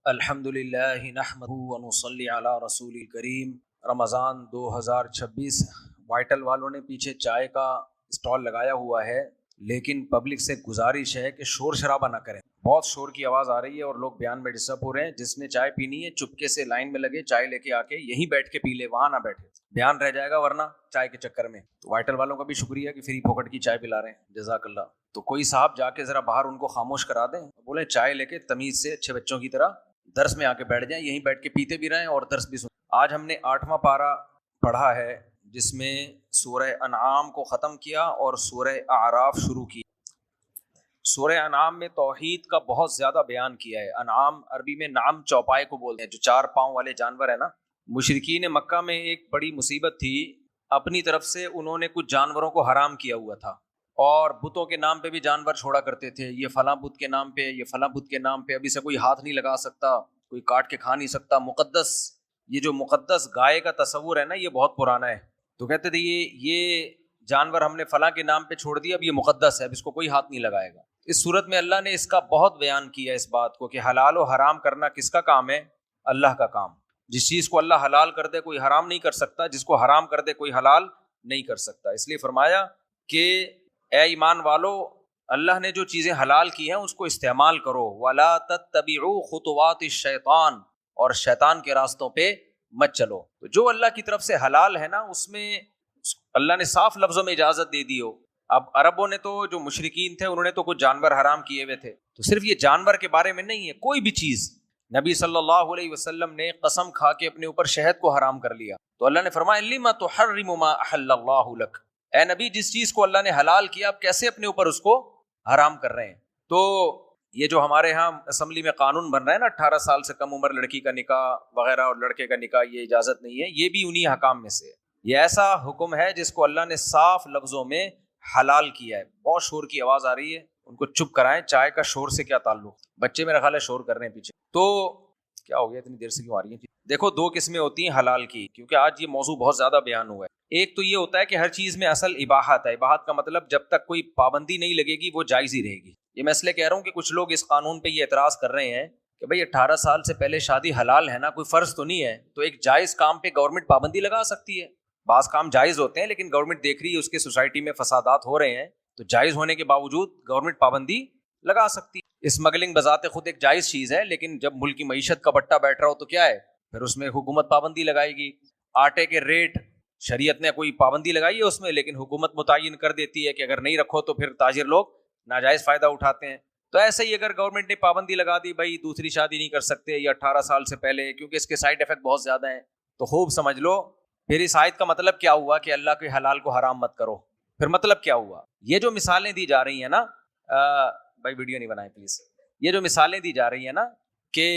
الحمد للہ نحمدہ ونصلی علی رسول کریم۔ رمضان 2026 وائٹل والوں نے پیچھے چائے کا اسٹال لگایا ہوا ہے، لیکن پبلک سے گزارش ہے کہ شور شرابہ نہ کریں۔ بہت شور کی آواز آ رہی ہے اور لوگ بیان میں ڈسٹرب ہو رہے ہیں۔ جس نے چائے پینی ہے چپکے سے لائن میں لگے، چائے لے کے آ کے یہیں بیٹھ کے پی لے، وہاں نہ بیٹھے، بیان رہ جائے گا ورنہ چائے کے چکر میں۔ تو وائٹل والوں کا بھی شکریہ کہ فری پھوکٹ کی چائے پلا رہے ہیں، جزاک اللہ۔ تو کوئی صاحب جا کے ذرا باہر ان کو خاموش کرا دیں، بولیں چائے لے کے تمیز سے اچھے بچوں کی طرح درس میں آ کے بیٹھ جائیں، یہیں بیٹھ کے پیتے بھی رہیں اور درس بھی سنیں۔ آج ہم نے 8واں پارہ پڑھا ہے، جس میں سورہ انعام کو ختم کیا اور سورہ اعراف شروع کی۔ سورہ انعام میں توحید کا بہت زیادہ بیان کیا ہے۔ انعام عربی میں نعم چوپائے کو بولتے ہیں، جو 4 پاؤں والے جانور ہیں نا۔ مشرکین مکہ میں ایک بڑی مصیبت تھی، اپنی طرف سے انہوں نے کچھ جانوروں کو حرام کیا ہوا تھا، اور بتوں کے نام پہ بھی جانور چھوڑا کرتے تھے، یہ فلاں بت کے نام پہ، یہ فلاں بت کے نام پہ، ابھی سے کوئی ہاتھ نہیں لگا سکتا، کوئی کاٹ کے کھا نہیں سکتا۔ مقدس، یہ جو مقدس گائے کا تصور ہے نا، یہ بہت پرانا ہے۔ تو کہتے تھے یہ جانور ہم نے فلاں کے نام پہ چھوڑ دیا، اب یہ مقدس ہے، اب اس کو کوئی ہاتھ نہیں لگائے گا۔ اس صورت میں اللہ نے اس کا بہت بیان کیا اس بات کو کہ حلال و حرام کرنا کس کا کام ہے؟ اللہ کا کام۔ جس چیز کو اللہ حلال کر دے کوئی حرام نہیں کر سکتا، جس کو حرام کر دے کوئی حلال نہیں کر سکتا۔ اس لیے فرمایا کہ اے ایمان والو، اللہ نے جو چیزیں حلال کی ہیں اس کو استعمال کرو، وَلَا تَتَّبِعُوا خُطُوَاتِ الشَّيْطَانِ، اور شیطان کے راستوں پہ مت چلو۔ تو جو اللہ کی طرف سے حلال ہے نا، اس میں اللہ نے صاف لفظوں میں اجازت دے دی ہو۔ اب عربوں نے تو، جو مشرکین تھے، انہوں نے تو کچھ جانور حرام کیے ہوئے تھے، تو صرف یہ جانور کے بارے میں نہیں ہے، کوئی بھی چیز۔ نبی صلی اللہ علیہ وسلم نے قسم کھا کے اپنے اوپر شہد کو حرام کر لیا، تو اللہ نے فرمایا لِمَ تُحَرِّمُ مَا أَحَلَّ اللَّهُ لَكَ، اے نبی جس چیز کو اللہ نے حلال کیا آپ کیسے اپنے اوپر اس کو حرام کر رہے ہیں؟ تو یہ جو ہمارے ہاں اسمبلی میں قانون بن رہا ہے نا، 18 سال سے کم عمر لڑکی کا نکاح وغیرہ اور لڑکے کا نکاح، یہ اجازت نہیں ہے، یہ بھی انہی حکام میں سے ہے۔ یہ ایسا حکم ہے جس کو اللہ نے صاف لفظوں میں حلال کیا ہے۔ بہت شور کی آواز آ رہی ہے، ان کو چپ کرائیں۔ چائے کا شور سے کیا تعلق؟ بچے میرا خیال ہے شور کر رہے ہیں پیچھے۔ تو کیا ہو گیا، اتنی دیر سے کیوں آ رہی ہیں؟ دیکھو 2 قسمیں ہوتی ہیں حلال کی، کیونکہ آج یہ موضوع بہت زیادہ بیان ہوا ہے۔ ایک تو یہ ہوتا ہے کہ ہر چیز میں اصل اباحت ہے۔ اباحت کا مطلب جب تک کوئی پابندی نہیں لگے گی وہ جائز ہی رہے گی۔ یہ میں اس لیے کہہ رہا ہوں کہ کچھ لوگ اس قانون پہ یہ اعتراض کر رہے ہیں کہ بھئی 18 سال سے پہلے شادی حلال ہے نا، کوئی فرض تو نہیں ہے، تو ایک جائز کام پہ گورنمنٹ پابندی لگا سکتی ہے۔ بعض کام جائز ہوتے ہیں لیکن گورنمنٹ دیکھ رہی ہے اس کے سوسائٹی میں فسادات ہو رہے ہیں، تو جائز ہونے کے باوجود گورنمنٹ پابندی لگا سکتی ہے۔ اسمگلنگ بذات خود ایک جائز چیز ہے، لیکن جب ملک کی معیشت کا بٹا بیٹھ رہا ہو تو کیا ہے، پھر اس میں حکومت پابندی لگائے گی۔ آٹے کے ریٹ شریعت نے کوئی پابندی لگائی ہے اس میں، لیکن حکومت متعین کر دیتی ہے کہ اگر نہیں رکھو تو پھر تاجر لوگ ناجائز فائدہ اٹھاتے ہیں۔ تو ایسے ہی اگر گورنمنٹ نے پابندی لگا دی بھائی دوسری شادی نہیں کر سکتے یا 18 سال سے پہلے، کیونکہ اس کے سائیڈ ایفیکٹ بہت زیادہ ہیں، تو خوب سمجھ لو پھر اس آیت کا مطلب کیا ہوا کہ اللہ کے حلال کو حرام مت کرو۔ پھر مطلب کیا ہوا؟ یہ جو مثالیں دی جا رہی ہیں نا، بھائی ویڈیو نہیں بنائیں پلیز، یہ جو مثالیں دی جا رہی ہیں نا کہ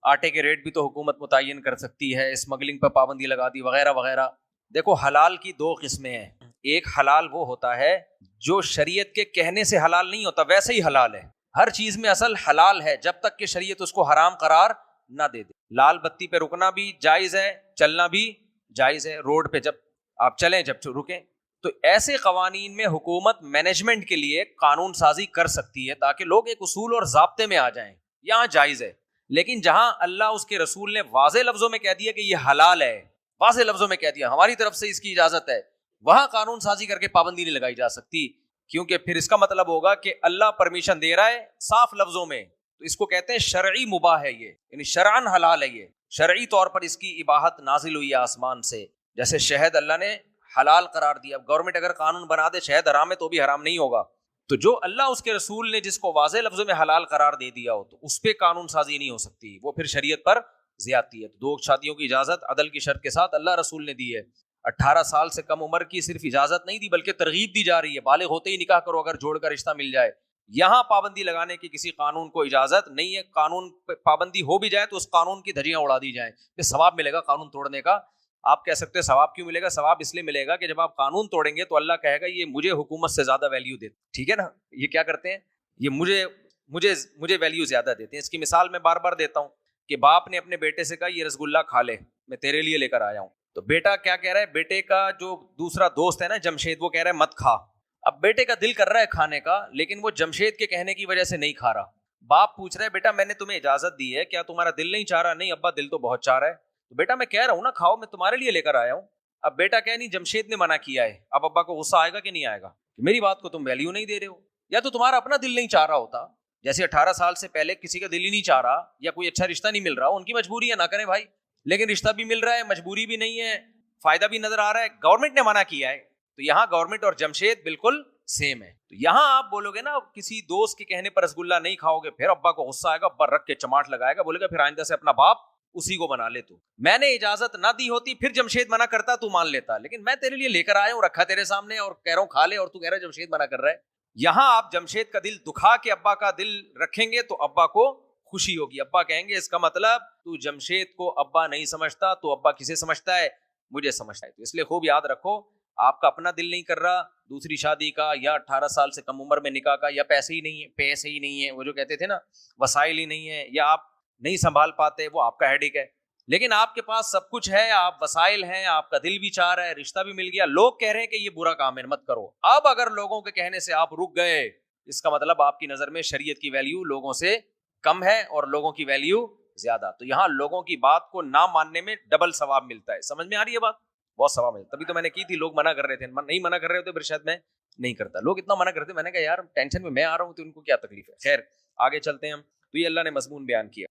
آٹے کے ریٹ بھی تو حکومت متعین کر سکتی ہے، اسمگلنگ پر پابندی لگا دی وغیرہ وغیرہ۔ دیکھو حلال کی 2 قسمیں ہیں۔ ایک حلال وہ ہوتا ہے جو شریعت کے کہنے سے حلال نہیں ہوتا، ویسے ہی حلال ہے۔ ہر چیز میں اصل حلال ہے جب تک کہ شریعت اس کو حرام قرار نہ دے دے۔ لال بتی پہ رکنا بھی جائز ہے، چلنا بھی جائز ہے، روڈ پہ جب آپ چلیں جب رکیں۔ تو ایسے قوانین میں حکومت مینجمنٹ کے لیے قانون سازی کر سکتی ہے تاکہ لوگ ایک اصول اور ضابطے میں آ جائیں، یہاں جائز ہے۔ لیکن جہاں اللہ اس کے رسول نے واضح لفظوں میں کہہ دیا کہ یہ حلال ہے، واضح لفظوں میں کہہ دیا ہماری طرف سے اس کی اجازت ہے، وہاں قانون سازی کر کے پابندی نہیں لگائی جا سکتی، کیونکہ پھر اس کا مطلب ہوگا کہ اللہ پرمیشن دے رہا ہے صاف لفظوں میں، تو اس کو کہتے ہیں شرعی مباح ہے، یہ یعنی شرعن حلال ہے، یہ شرعی طور پر اس کی اباحت نازل ہوئی ہے آسمان سے۔ جیسے شہد اللہ نے حلال قرار دیا، اب گورنمنٹ اگر قانون بنا دے شہد حرام ہے تو بھی حرام نہیں ہوگا۔ تو جو اللہ اس کے رسول نے جس کو واضح لفظوں میں حلال قرار دے دیا ہو تو اس پہ قانون سازی نہیں ہو سکتی، وہ پھر شریعت پر زیادتی ہے۔ 2 شادیوں کی اجازت عدل کی شرط کے ساتھ اللہ رسول نے دی ہے۔ 18 سال سے کم عمر کی صرف اجازت نہیں دی بلکہ ترغیب دی جا رہی ہے، بالغ ہوتے ہی نکاح کرو اگر جوڑ کا رشتہ مل جائے۔ یہاں پابندی لگانے کی کسی قانون کو اجازت نہیں ہے۔ قانون پہ پابندی ہو بھی جائے تو اس قانون کی دھجیاں اڑا دی جائیں، پھر ثواب ملے گا قانون توڑنے کا۔ آپ کہہ سکتے ہیں ثواب کیوں ملے گا؟ ثواب اس لیے ملے گا کہ جب آپ قانون توڑیں گے تو اللہ کہے گا یہ مجھے حکومت سے زیادہ ویلیو دیتے، ٹھیک ہے نا، یہ کیا کرتے ہیں، یہ مجھے ویلیو زیادہ دیتے ہیں۔ اس کی مثال میں بار بار دیتا ہوں کہ باپ نے اپنے بیٹے سے کہا یہ رسگلہ کھا لے، میں تیرے لیے لے کر آیا ہوں، تو بیٹا کیا کہہ رہا ہے، بیٹے کا جو دوسرا دوست ہے نا جمشید، وہ کہہ رہا ہے مت کھا۔ اب بیٹے کا دل کر رہا ہے کھانے کا، لیکن وہ جمشید کے کہنے کی وجہ سے نہیں کھا رہا۔ باپ پوچھ رہا ہے بیٹا میں نے تمہیں اجازت دی ہے, کیا تمہارا دل نہیں چاہ رہا؟ نہیں ابا دل تو بہت چاہ رہا ہے. تو بیٹا میں کہہ رہا ہوں نا کھاؤ, میں تمہارے لیے لے کر آیا ہوں. اب بیٹا کہہ نہیں جمشید نے منع کیا ہے. اب ابا کو غصہ آئے گا کہ نہیں آئے گا کہ میری بات کو تم ویلیو نہیں دے رہے ہو؟ یا تو تمہارا اپنا دل نہیں چاہ رہا ہوتا, جیسے 18 سال سے پہلے کسی کا دل ہی نہیں چاہ رہا یا کوئی اچھا رشتہ نہیں مل رہا, ان کی مجبوری ہے نہ کریں بھائی, لیکن رشتہ بھی مل رہا ہے, مجبوری بھی نہیں ہے, فائدہ بھی نظر آ رہا ہے, گورنمنٹ نے منع کیا ہے. تو یہاں گورنمنٹ اور جمشید بالکل سیم ہے. تو یہاں آپ بولو گے نا کسی دوست کے کہنے پر رسگلہ نہیں کھاؤ گے, پھر ابا کو غصہ آئے گا, ابا رکھ کے چماٹ لگائے گا, بولے گا پھر آئندہ سے اپنا باپ اسی کو بنا لے. تو میں نے اجازت نہ دی ہوتی پھر جمشید منع کرتا تو مان لیتا, لیکن میں تیرے لیے لے کر آیا ہوں, رکھا تیرے سامنے اور کہہ رہا ہوں کھا لے, اور تو کہہ رہا ہے جمشید منع کر رہا ہے. یہاں آپ جمشید کا دل دکھا کے ابا کا دل رکھیں گے تو ابا کو خوشی ہوگی. ابا کہیں گے اس کا مطلب تو جمشید کو ابا نہیں سمجھتا, تو ابا کسے سمجھتا ہے؟ مجھے سمجھتا ہے. تو اس لیے خوب یاد رکھو, آپ کا اپنا دل نہیں کر رہا دوسری شادی کا, یا 18 سال سے کم عمر میں نکاح کا, یا پیسے ہی نہیں ہے, وہ جو کہتے تھے نا وسائل ہی نہیں ہے, یا آپ نہیں سنبھال پاتے, وہ آپ کا ہیڈیک ہے. لیکن آپ کے پاس سب کچھ ہے, آپ وسائل ہیں, آپ کا دل بھی چاہ رہا ہے, رشتہ بھی مل گیا, لوگ کہہ رہے ہیں کہ یہ برا کام ہے مت کرو. اب اگر لوگوں کے کہنے سے آپ رک گئے, اس کا مطلب آپ کی نظر میں شریعت کی ویلیو لوگوں سے کم ہے اور لوگوں کی ویلیو زیادہ. تو یہاں لوگوں کی بات کو نہ ماننے میں ڈبل ثواب ملتا ہے. سمجھ میں آ رہی ہے بات؟ بہت ثواب ملتا ہے. تبھی تو میں نے کی تھی, لوگ منع کر رہے تھے, نہیں منع کر رہے ہوتے پھر شاید میں نہیں کرتا. لوگ اتنا منع کرتے, میں نے کہا یار ٹینشن میں میں آ رہا ہوں تو ان کو کیا تکلیف ہے. خیر آگے چلتے ہیں ہم. تو یہ اللہ نے مضمون بیان کیا.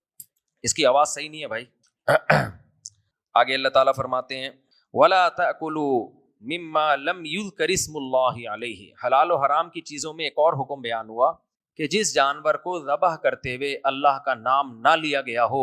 اس کی آواز صحیح نہیں ہے بھائی. آگے اللہ تعالیٰ فرماتے ہیں وَلَا تَأْكُلُوا مِمَّا لَمْ يُذْكَرِ اسْمُ اللَّهِ عَلَيْهِ. حلال و حرام کی چیزوں میں ایک اور حکم بیان ہوا کہ جس جانور کو ذبح کرتے ہوئے اللہ کا نام نہ لیا گیا ہو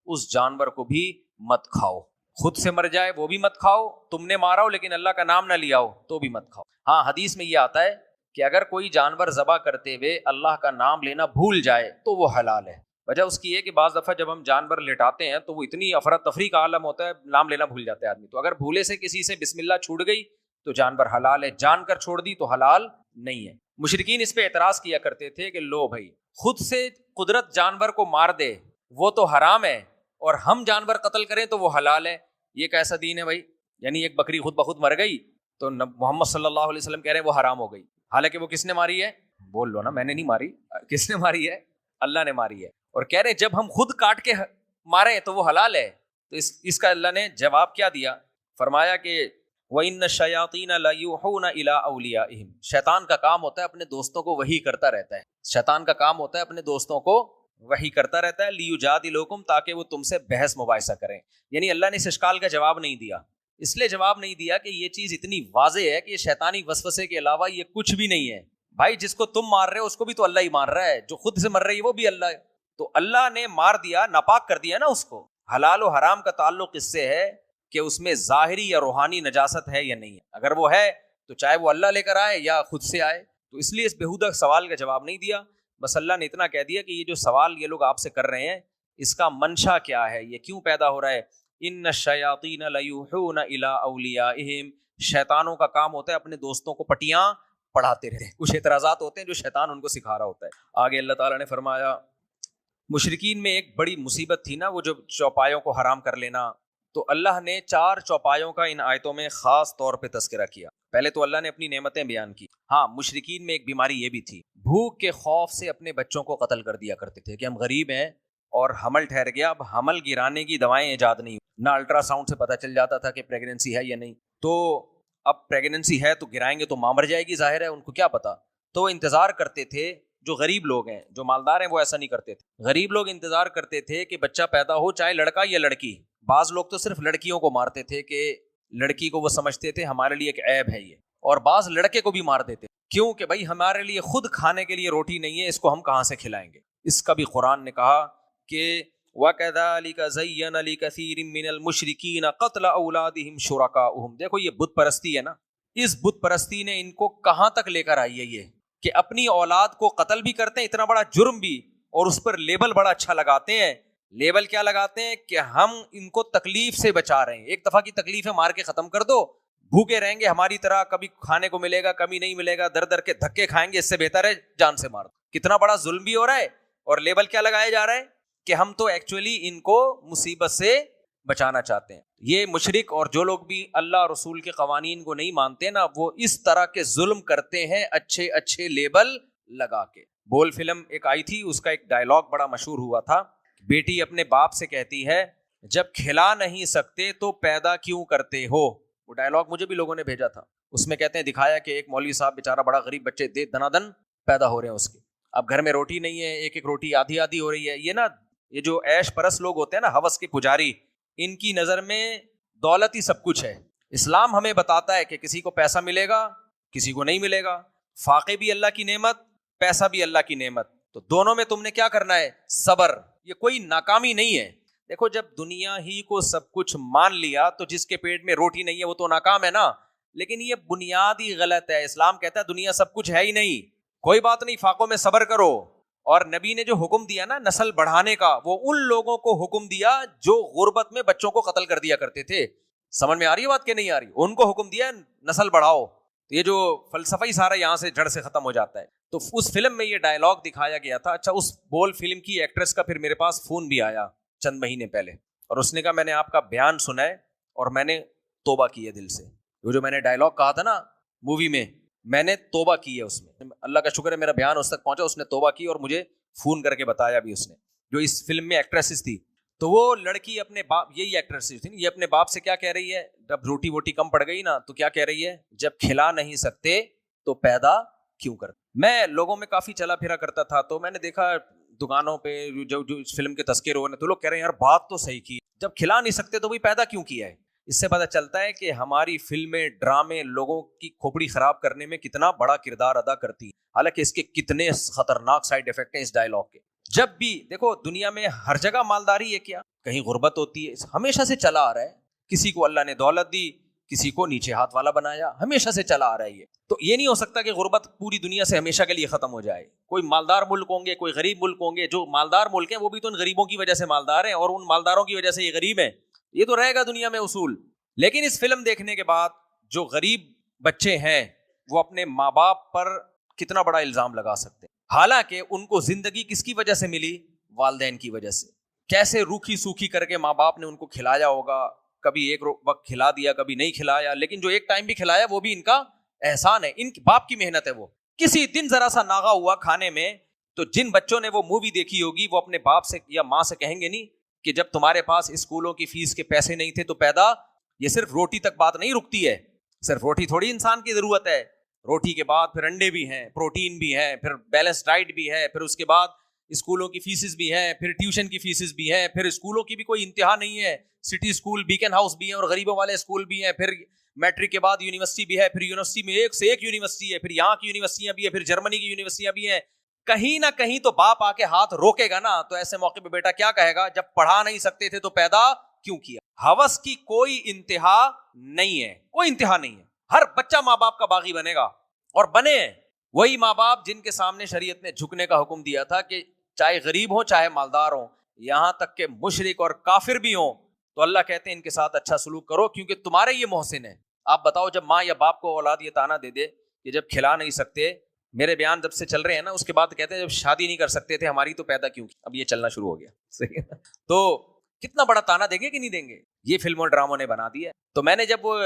اس جانور کو بھی مت کھاؤ. خود سے مر جائے وہ بھی مت کھاؤ, تم نے مارا ہو لیکن اللہ کا نام نہ لیا ہو تو بھی مت کھاؤ. ہاں حدیث میں یہ آتا ہے کہ اگر کوئی جانور ذبح کرتے ہوئے اللہ کا نام لینا بھول جائے تو وہ حلال ہے. وجہ اس کی ہے کہ بعض دفعہ جب ہم جانور لٹاتے ہیں تو وہ اتنی افراتفری کا عالم ہوتا ہے, نام لینا بھول جاتا ہے آدمی. تو اگر بھولے سے کسی سے بسم اللہ چھوٹ گئی تو جانور حلال ہے, جان کر چھوڑ دی تو حلال نہیں ہے. مشرکین اس پہ اعتراض کیا کرتے تھے کہ لو بھائی خود سے قدرت جانور کو مار دے وہ تو حرام ہے, اور ہم جانور قتل کریں تو وہ حلال ہے. یہ کیسا دین ہے بھائی؟ یعنی ایک بکری خود بخود مر گئی تو محمد صلی اللہ علیہ وسلم کہہ رہے ہیں وہ حرام ہو گئی, حالانکہ وہ کس نے ماری ہے؟ بول لو نا, میں نے نہیں ماری. کس نے ماری ہے؟ اللہ نے ماری ہے. اور کہہ رہے جب ہم خود کاٹ کے مارے تو وہ حلال ہے. تو اس کا اللہ نے جواب کیا دیا؟ فرمایا کہ وَإِنَّ الشَّيَاطِينَ لَيُوحُونَ إِلَىٰ أَوْلِيَائِهِمْ. شیطان کا کام ہوتا ہے اپنے دوستوں کو وحی کرتا رہتا ہے. شیطان کا کام ہوتا ہے اپنے دوستوں کو وحی کرتا رہتا ہے لِيُجَادِلُوكُمْ, تاکہ وہ تم سے بحث مباحثہ کریں. یعنی اللہ نے اس اشکال کا جواب نہیں دیا, اس لیے جواب نہیں دیا کہ یہ چیز اتنی واضح ہے کہ یہ شیطانی وسوسے کے علاوہ یہ کچھ بھی نہیں ہے. بھائی جس کو تم مار رہے ہو اس کو بھی تو اللہ ہی مار رہا ہے, جو خود سے مر رہی ہے وہ بھی اللہ ہے. تو اللہ نے مار دیا, ناپاک کر دیا نا اس کو. حلال و حرام کا تعلق اس سے ہے کہ اس میں ظاہری یا روحانی نجاست ہے یا نہیں ہے. اگر وہ ہے تو چاہے وہ اللہ لے کر آئے یا خود سے آئے. تو اس لیے اس بےہودہ سوال کا جواب نہیں دیا. بس اللہ نے اتنا کہہ دیا کہ یہ جو سوال یہ لوگ آپ سے کر رہے ہیں اس کا منشا کیا ہے, یہ کیوں پیدا ہو رہا ہے. ان الشیاطین لیوحون الی اولیائہم. شیطانوں کا کام ہوتا ہے اپنے دوستوں کو پٹیاں پڑھاتے رہتے ہیں. کچھ اعتراضات ہوتے ہیں جو شیطان ان کو سکھا رہا ہوتا ہے. آگے اللہ تعالیٰ نے فرمایا مشرکین میں ایک بڑی مصیبت تھی نا وہ جو چوپایوں کو حرام کر لینا. تو اللہ نے 4 چوپایوں کا ان آیتوں میں خاص طور پہ تذکرہ کیا. پہلے تو اللہ نے اپنی نعمتیں بیان کی. ہاں مشرکین میں ایک بیماری یہ بھی تھی, بھوک کے خوف سے اپنے بچوں کو قتل کر دیا کرتے تھے کہ ہم غریب ہیں اور حمل ٹھہر گیا, اب حمل گرانے کی دوائیں ایجاد نہیں, نہ الٹرا ساؤنڈ سے پتہ چل جاتا تھا کہ پریگننسی ہے یا نہیں. تو اب پریگننسی ہے تو گرائیں گے تو ماں مر جائے گی, ظاہر ہے ان کو کیا پتا. تو وہ انتظار کرتے تھے, جو غریب لوگ ہیں, جو مالدار ہیں وہ ایسا نہیں کرتے تھے. غریب لوگ انتظار کرتے تھے کہ بچہ پیدا ہو چاہے لڑکا یا لڑکی. بعض لوگ تو صرف لڑکیوں کو مارتے تھے کہ لڑکی کو وہ سمجھتے تھے ہمارے لیے ایک عیب ہے یہ, اور بعض لڑکے کو بھی مار دیتے. کیوں کہ بھائی ہمارے لیے خود کھانے کے لیے روٹی نہیں ہے, اس کو ہم کہاں سے کھلائیں گے. اس کا بھی قرآن نے کہا کہ وَكَذَلِكَ زَيَّنَ لِكَثِيرٍ مِّنَ الْمُشْرِكِينَ قَتْلَ أَوْلَادِهِمْ شُرَكَاؤُهُمْ. دیکھو یہ بت پرستی ہے نا, اس بت پرستی نے ان کو کہاں تک لے کر آئی ہے یہ کہ اپنی اولاد کو قتل بھی کرتے ہیں, اتنا بڑا جرم بھی, اور اس پر لیبل بڑا اچھا لگاتے ہیں. لیبل کیا لگاتے ہیں کہ ہم ان کو تکلیف سے بچا رہے ہیں. ایک دفعہ کی تکلیف ہے مار کے ختم کر دو, بھوکے رہیں گے ہماری طرح, کبھی کھانے کو ملے گا کبھی نہیں ملے گا, در در کے دھکے کھائیں گے, اس سے بہتر ہے جان سے مار دو. کتنا بڑا ظلم بھی ہو رہا ہے, اور لیبل کیا لگایا جا رہا ہے کہ ہم تو ایکچولی ان کو مصیبت سے بچانا چاہتے ہیں. یہ مشرک اور جو لوگ بھی اللہ رسول کے قوانین کو نہیں مانتے نا, وہ اس طرح کے ظلم کرتے ہیں اچھے اچھے لیبل لگا کے. بول فلم ایک آئی تھی, اس کا ایک ڈائلاگ بڑا مشہور ہوا تھا. بیٹی اپنے باپ سے کہتی ہے جب کھلا نہیں سکتے تو پیدا کیوں کرتے ہو. وہ ڈائلاگ مجھے بھی لوگوں نے بھیجا تھا. اس میں کہتے ہیں, دکھایا کہ ایک مولوی صاحب بیچارہ بڑا غریب, بچے دے دنادن پیدا ہو رہے ہیں اس کے. اب گھر میں روٹی نہیں ہے, ایک ایک روٹی آدھی آدھی ہو رہی ہے. یہ جو عیش پرست لوگ ہوتے ہیں نا, ہوس کے پجاری, ان کی نظر میں دولت ہی سب کچھ ہے. اسلام ہمیں بتاتا ہے کہ کسی کو پیسہ ملے گا, کسی کو نہیں ملے گا. فاقے بھی اللہ کی نعمت, پیسہ بھی اللہ کی نعمت, تو دونوں میں تم نے کیا کرنا ہے؟ صبر. یہ کوئی ناکامی نہیں ہے. دیکھو جب دنیا ہی کو سب کچھ مان لیا تو جس کے پیٹ میں روٹی نہیں ہے وہ تو ناکام ہے نا. لیکن یہ بنیاد ہی غلط ہے. اسلام کہتا ہے دنیا سب کچھ ہے ہی نہیں, کوئی بات نہیں, فاقوں میں صبر کرو. اور نبی نے جو حکم دیا نا نسل بڑھانے کا, وہ ان لوگوں کو حکم دیا جو غربت میں بچوں کو قتل کر دیا کرتے تھے. سمجھ میں آ رہی ہے بات کہ نہیں آ رہی؟ ان کو حکم دیا نسل بڑھاؤ. یہ جو فلسفہ ہی سارا یہاں سے جڑ سے ختم ہو جاتا ہے. تو اس فلم میں یہ ڈائلاگ دکھایا گیا تھا. اچھا, اس بول فلم کی ایکٹریس کا پھر میرے پاس فون بھی آیا چند مہینے پہلے, اور اس نے کہا میں نے آپ کا بیان سنا ہے اور میں نے توبہ کی ہے دل سے. وہ جو میں نے ڈائلاگ کہا تھا نا مووی میں نے توبہ کی ہے اس میں. اللہ کا شکر ہے میرا بیان اس تک پہنچا, اس نے توبہ کی اور مجھے فون کر کے بتایا بھی اس نے, جو اس فلم میں ایکٹریسز تھی. تو وہ لڑکی اپنے باپ, یہی ایکٹریس تھی, یہ اپنے باپ سے کیا کہہ رہی ہے جب روٹی ووٹی کم پڑ گئی نا, تو کیا کہہ رہی ہے, جب کھلا نہیں سکتے تو پیدا کیوں کرتے. میں لوگوں میں کافی چلا پھرا کرتا تھا, تو میں نے دیکھا دکانوں پہ جو اس فلم کے تذکرے ہوئے, تو لوگ کہہ رہے ہیں یار بات تو صحیح کی, جب کھلا نہیں سکتے تو بھی پیدا کیوں کیا ہے. اس سے پتہ چلتا ہے کہ ہماری فلمیں, ڈرامے لوگوں کی کھوپڑی خراب کرنے میں کتنا بڑا کردار ادا کرتی ہیں. حالانکہ اس کے کتنے خطرناک سائیڈ ایفیکٹ ہیں اس ڈائلاگ کے. جب بھی دیکھو دنیا میں ہر جگہ مالداری ہے کیا, کہیں غربت ہوتی ہے, ہمیشہ سے چلا آ رہا ہے. کسی کو اللہ نے دولت دی, کسی کو نیچے ہاتھ والا بنایا, ہمیشہ سے چلا آ رہا ہے یہ. تو یہ نہیں ہو سکتا کہ غربت پوری دنیا سے ہمیشہ کے لیے ختم ہو جائے. کوئی مالدار ملک ہوں گے, کوئی غریب ملک ہوں گے. جو مالدار ملک ہیں وہ بھی تو ان غریبوں کی وجہ سے مالدار ہیں, اور ان مالداروں کی وجہ سے یہ غریب ہیں. یہ تو رہے گا دنیا میں اصول. لیکن اس فلم دیکھنے کے بعد جو غریب بچے ہیں وہ اپنے ماں باپ پر کتنا بڑا الزام لگا سکتے ہیں, حالانکہ ان کو زندگی کس کی وجہ سے ملی؟ والدین کی وجہ سے. کیسے روکھی سوکھی کر کے ماں باپ نے ان کو کھلایا ہوگا, کبھی ایک وقت کھلا دیا, کبھی نہیں کھلایا, لیکن جو ایک ٹائم بھی کھلایا وہ بھی ان کا احسان ہے, ان باپ کی محنت ہے. وہ کسی دن ذرا سا ناغا ہوا کھانے میں, تو جن بچوں نے وہ مووی دیکھی ہوگی وہ اپنے باپ سے یا ماں سے کہیں گے نہیں کہ جب تمہارے پاس اسکولوں کی فیس کے پیسے نہیں تھے تو پیدا. یہ صرف روٹی تک بات نہیں رکتی ہے, صرف روٹی تھوڑی انسان کی ضرورت ہے. روٹی کے بعد پھر انڈے بھی ہیں, پروٹین بھی ہے, پھر بیلنس ڈائٹ بھی ہے, پھر اس کے بعد اسکولوں کی فیسز بھی ہیں, پھر ٹیوشن کی فیسز بھی ہیں, پھر اسکولوں کی بھی کوئی انتہا نہیں ہے. سٹی اسکول, بیکن ہاؤس بھی ہیں, اور غریبوں والے اسکول بھی ہیں. پھر میٹرک کے بعد یونیورسٹی بھی ہے, پھر یونیورسٹی میں ایک سے ایک یونیورسٹی ہے, پھر یہاں کی یونیورسٹیاں بھی ہیں, پھر جرمنی کی یونیورسٹیاں بھی ہیں. کہیں نہ کہیں تو باپ آ کے ہاتھ روکے گا نا. تو ایسے موقع پہ بیٹا کیا کہے گا, جب پڑھا نہیں سکتے تھے تو پیدا کیوں کیا. ہوس کی کوئی انتہا نہیں ہے, کوئی انتہا نہیں ہے. ہر بچہ ماں باپ کا باغی بنے گا, اور بنے وہی ماں باپ جن کے سامنے شریعت نے جھکنے کا حکم دیا تھا کہ چاہے غریب ہوں چاہے مالدار ہوں, یہاں تک کہ مشرک اور کافر بھی ہوں, تو اللہ کہتے ہیں ان کے ساتھ اچھا سلوک کرو کیونکہ تمہارے یہ محسن ہیں. آپ بتاؤ جب ماں یا باپ کو اولاد یہ تانا دے دے کہ جب کھلا نہیں سکتے, میرے بیان جب سے چل رہے ہیں نا, اس کے بعد کہتے ہیں جب شادی نہیں کر سکتے تھے ہماری تو پیدا کیوں کی. اب یہ چلنا شروع ہو گیا, صحیح ہے. تو کتنا بڑا تانا دیں گے کہ نہیں دیں گے, یہ فلموں ڈراموں نے بنا دیا ہے. تو میں نے جب وہ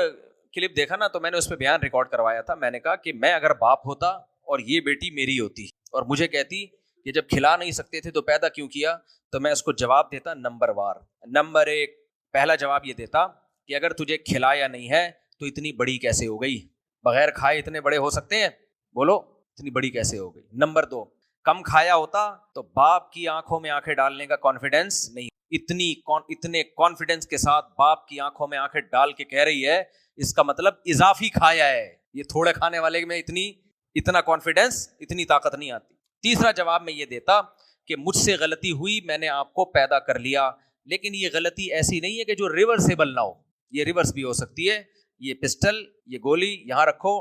کلپ دیکھا نا تو میں نے اس پہ بیان ریکارڈ کروایا تھا. میں نے کہا کہ میں اگر باپ ہوتا اور یہ بیٹی میری ہوتی اور مجھے کہتی کہ جب کھلا نہیں سکتے تھے تو پیدا کیوں کیا, تو میں اس کو جواب دیتا نمبر وار. نمبر ایک, پہلا جواب یہ دیتا کہ اگر تجھے کھلایا نہیں ہے تو اتنی بڑی کیسے ہو گئی, بغیر کھائے اتنے بڑے ہو سکتے ہیں, بولو اتنی بڑی کیسے ہو گئی. نمبر دو, کم کھایا ہوتا تو باپ کی آنکھوں میں آنکھیں ڈالنے کا کانفیڈینس نہیں. اتنے کانفیڈینس کے ساتھ باپ کی آنکھوں میں آنکھیں ڈال کے کہہ رہی ہے, اس کا مطلب اضافی کھایا ہے. یہ تھوڑے کھانے والے میں اتنا کانفیڈینس, اتنی طاقت نہیں آتی. تیسرا جواب میں یہ دیتا کہ مجھ سے غلطی ہوئی, میں نے آپ کو پیدا کر لیا, لیکن یہ غلطی ایسی نہیں ہے کہ جو ریورسیبل نہ ہو. یہ ریورس بھی ہو سکتی ہے. یہ پسٹل, یہ گولی یہاں رکھو,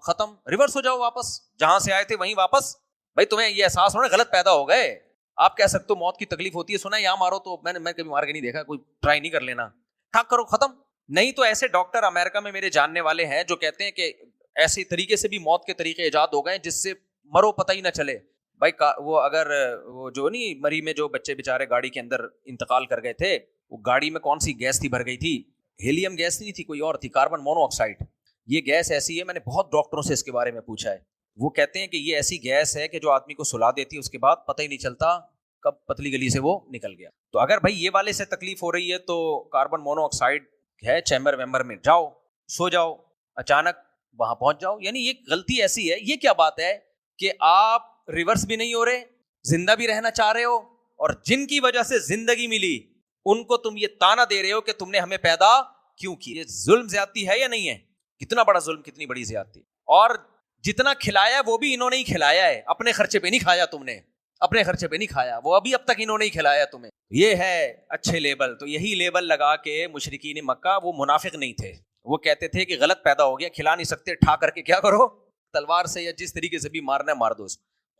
ختم, ریورس ہو جاؤ واپس, جہاں سے آئے تھے وہیں واپس. بھائی تمہیں یہ احساس ہونا غلط پیدا ہو گئے, آپ کہہ سکتے ہو موت کی تکلیف ہوتی ہے, سنا ہے یہاں مارو, تو میں کبھی مار کے نہیں دیکھا, کوئی ٹرائی نہیں کر لینا, ٹھاک کرو, ختم. نہیں تو ایسے ڈاکٹر امریکہ میں میرے جاننے والے ہیں جو کہتے ہیں کہ ایسے طریقے سے بھی موت کے طریقے ایجاد ہو گئے جس سے مرو پتہ ہی نہ چلے. بھائی وہ اگر وہ جو نہیں مری میں جو بچے بےچارے گاڑی کے اندر انتقال کر گئے تھے, وہ گاڑی میں کون سی گیس تھی بھر گئی تھی, ہیلیم گیس نہیں تھی, کوئی اور تھی, کاربن مونو آکسائڈ. یہ گیس ایسی ہے, میں نے بہت ڈاکٹروں سے اس کے بارے میں پوچھا ہے, وہ کہتے ہیں کہ یہ ایسی گیس ہے کہ جو آدمی کو سلا دیتی ہے، اس کے بعد پتہ ہی نہیں چلتا کب پتلی گلی سے وہ نکل گیا. تو اگر بھائی یہ والے سے تکلیف ہو رہی ہے تو کاربن مونو آکسائڈ ہے چیمبر ویمبر میں، جاؤ سو جاؤ، اچانک وہاں پہنچ جاؤ. یعنی یہ غلطی ایسی ہے، یہ کیا بات ہے کہ آپ ریورس بھی نہیں ہو رہے، زندہ بھی رہنا چاہ رہے ہو، اور جن کی وجہ سے زندگی ملی ان کو تم یہ تانا دے رہے ہو کہ تم نے ہمیں پیدا کیوں کی. یہ ظلم زیادتی ہے یا نہیں ہے؟ کتنا بڑا ظلم، کتنی بڑی زیادتی. اور جتنا کھلایا وہ بھی انہوں نے ہی کھلایا ہے، اپنے خرچے پہ نہیں کھایا تم نے، اپنے خرچے پہ نہیں کھایا، وہ ابھی اب تک انہوں نے ہی کھلایا تمہیں. یہ ہے اچھے لیبل. تو یہی لیبل لگا کے مشرکین مکہ، وہ منافق نہیں تھے، وہ کہتے تھے کہ غلط پیدا ہو گیا، کھلا نہیں سکتے، ٹھا کر کے کیا کرو، تلوار سے یا جس طریقے سے بھی مارنا ہے مار دو.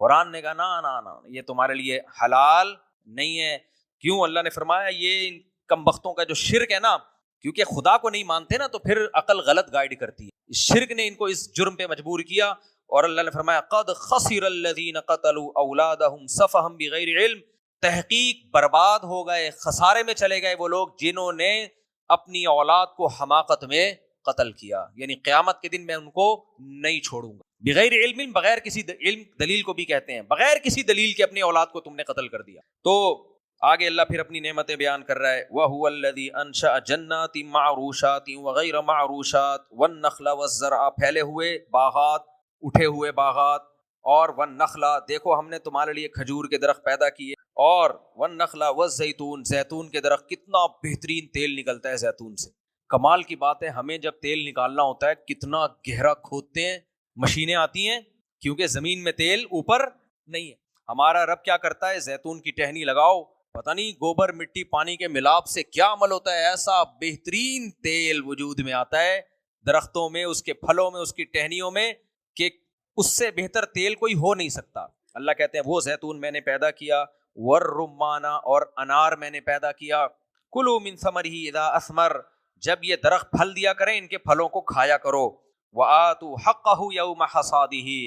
قرآن نے کہا نا یہ تمہارے لیے حلال نہیں ہے. کیوں؟ اللہ نے فرمایا یہ کم بختوں کا جو شرک ہے نا، کیونکہ خدا کو نہیں مانتے نا تو پھر عقل غلط گائیڈ کرتی ہے. اس شرک نے ان کو اس جرم پہ مجبور کیا. اور اللہ نے فرمایا قد خسر الذین قتلوا اولادہم سفہا بغیر علم، تحقیق برباد ہو گئے، خسارے میں چلے گئے وہ لوگ جنہوں نے اپنی اولاد کو حماقت میں قتل کیا. یعنی قیامت کے دن میں ان کو نہیں چھوڑوں گا. بغیر علم، بغیر کسی علم، دلیل کو بھی کہتے ہیں، بغیر کسی دلیل کے اپنی اولاد کو تم نے قتل کر دیا. تو آگے اللہ پھر اپنی نعمتیں بیان کر رہا ہے. وَهُوَ الَّذِي أَنشَأَ جَنَّاتٍ مَّعْرُوشَاتٍ وَغَيْرَ مَّعْرُوشَاتٍ وَالنَّخْلَ وَالزَّرْعَ، پھیلے ہوئے باغات، اٹھے ہوئے باغات. اور وَالنَّخْلَ، دیکھو ہم نے تمہارے لیے کھجور کے درخت پیدا کیے. اور وَالنَّخْلَ وَالزَّيْتُونَ، زیتون کے درخت، کتنا بہترین تیل نکلتا ہے زیتون سے. کمال کی بات ہے، ہمیں جب تیل نکالنا ہوتا ہے کتنا گہرا کھودتے ہیں، مشینیں آتی ہیں کیونکہ زمین میں تیل اوپر نہیں ہے. ہمارا رب کیا کرتا ہے، زیتون کی ٹہنی لگاؤ، پتہ نہیں گوبر مٹی پانی کے ملاپ سے کیا عمل ہوتا ہے، ایسا بہترین تیل وجود میں آتا ہے درختوں میں، اس کے پھلوں میں، اس کی ٹہنیوں میں، کہ اس سے بہتر تیل کوئی ہو نہیں سکتا. اللہ کہتے ہیں وہ زیتون میں نے پیدا کیا. والرمانہ، اور انار میں نے پیدا کیا. کلوا من ثمرہ اذا اثمر، جب یہ درخت پھل دیا کریں ان کے پھلوں کو کھایا کرو. وآتوا حقہ یوم حصادہ،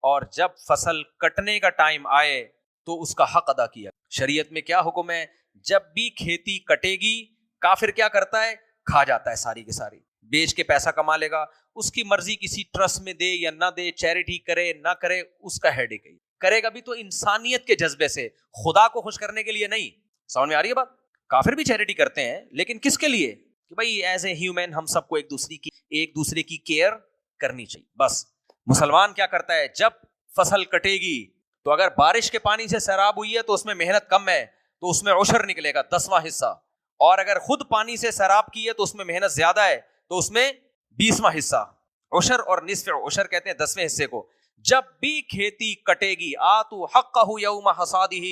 اور جب فصل کٹنے کا ٹائم آئے تو اس کا حق ادا کیا. شریعت میں کیا حکم ہے، جب بھی کھیتی کٹے گی کافر کیا کرتا ہے، کھا جاتا ہے ساری کی ساری، بیچ کے پیسہ کما لے گا. اس کی مرضی کسی ٹرسٹ میں دے یا نہ دے، چیریٹی کرے نہ کرے، اس کا ہیڈیک ہے. کرے گا بھی تو انسانیت کے جذبے سے، خدا کو خوش کرنے کے لیے نہیں. سمجھ میں آ رہی ہے بات؟ کافر بھی چیریٹی کرتے ہیں لیکن کس کے لیے، کہ بھائی ایز اے ہیومن ہم سب کو ایک دوسرے کی کیئر کرنی چاہیے بس. مسلمان کیا کرتا ہے، جب فصل کٹے گی تو اگر بارش کے پانی سے سیراب ہوئی ہے تو اس میں محنت کم ہے تو اس میں عشر نکلے گا 10واں حصہ، اور اگر خود پانی سے سیراب کی ہے تو اس میں محنت زیادہ ہے تو اس میں 20واں حصہ. عشر اور نصف عشر کہتے ہیں 10ویں حصے کو. جب بھی کھیتی کٹے گی آتوا حقہ یوم حصادہ،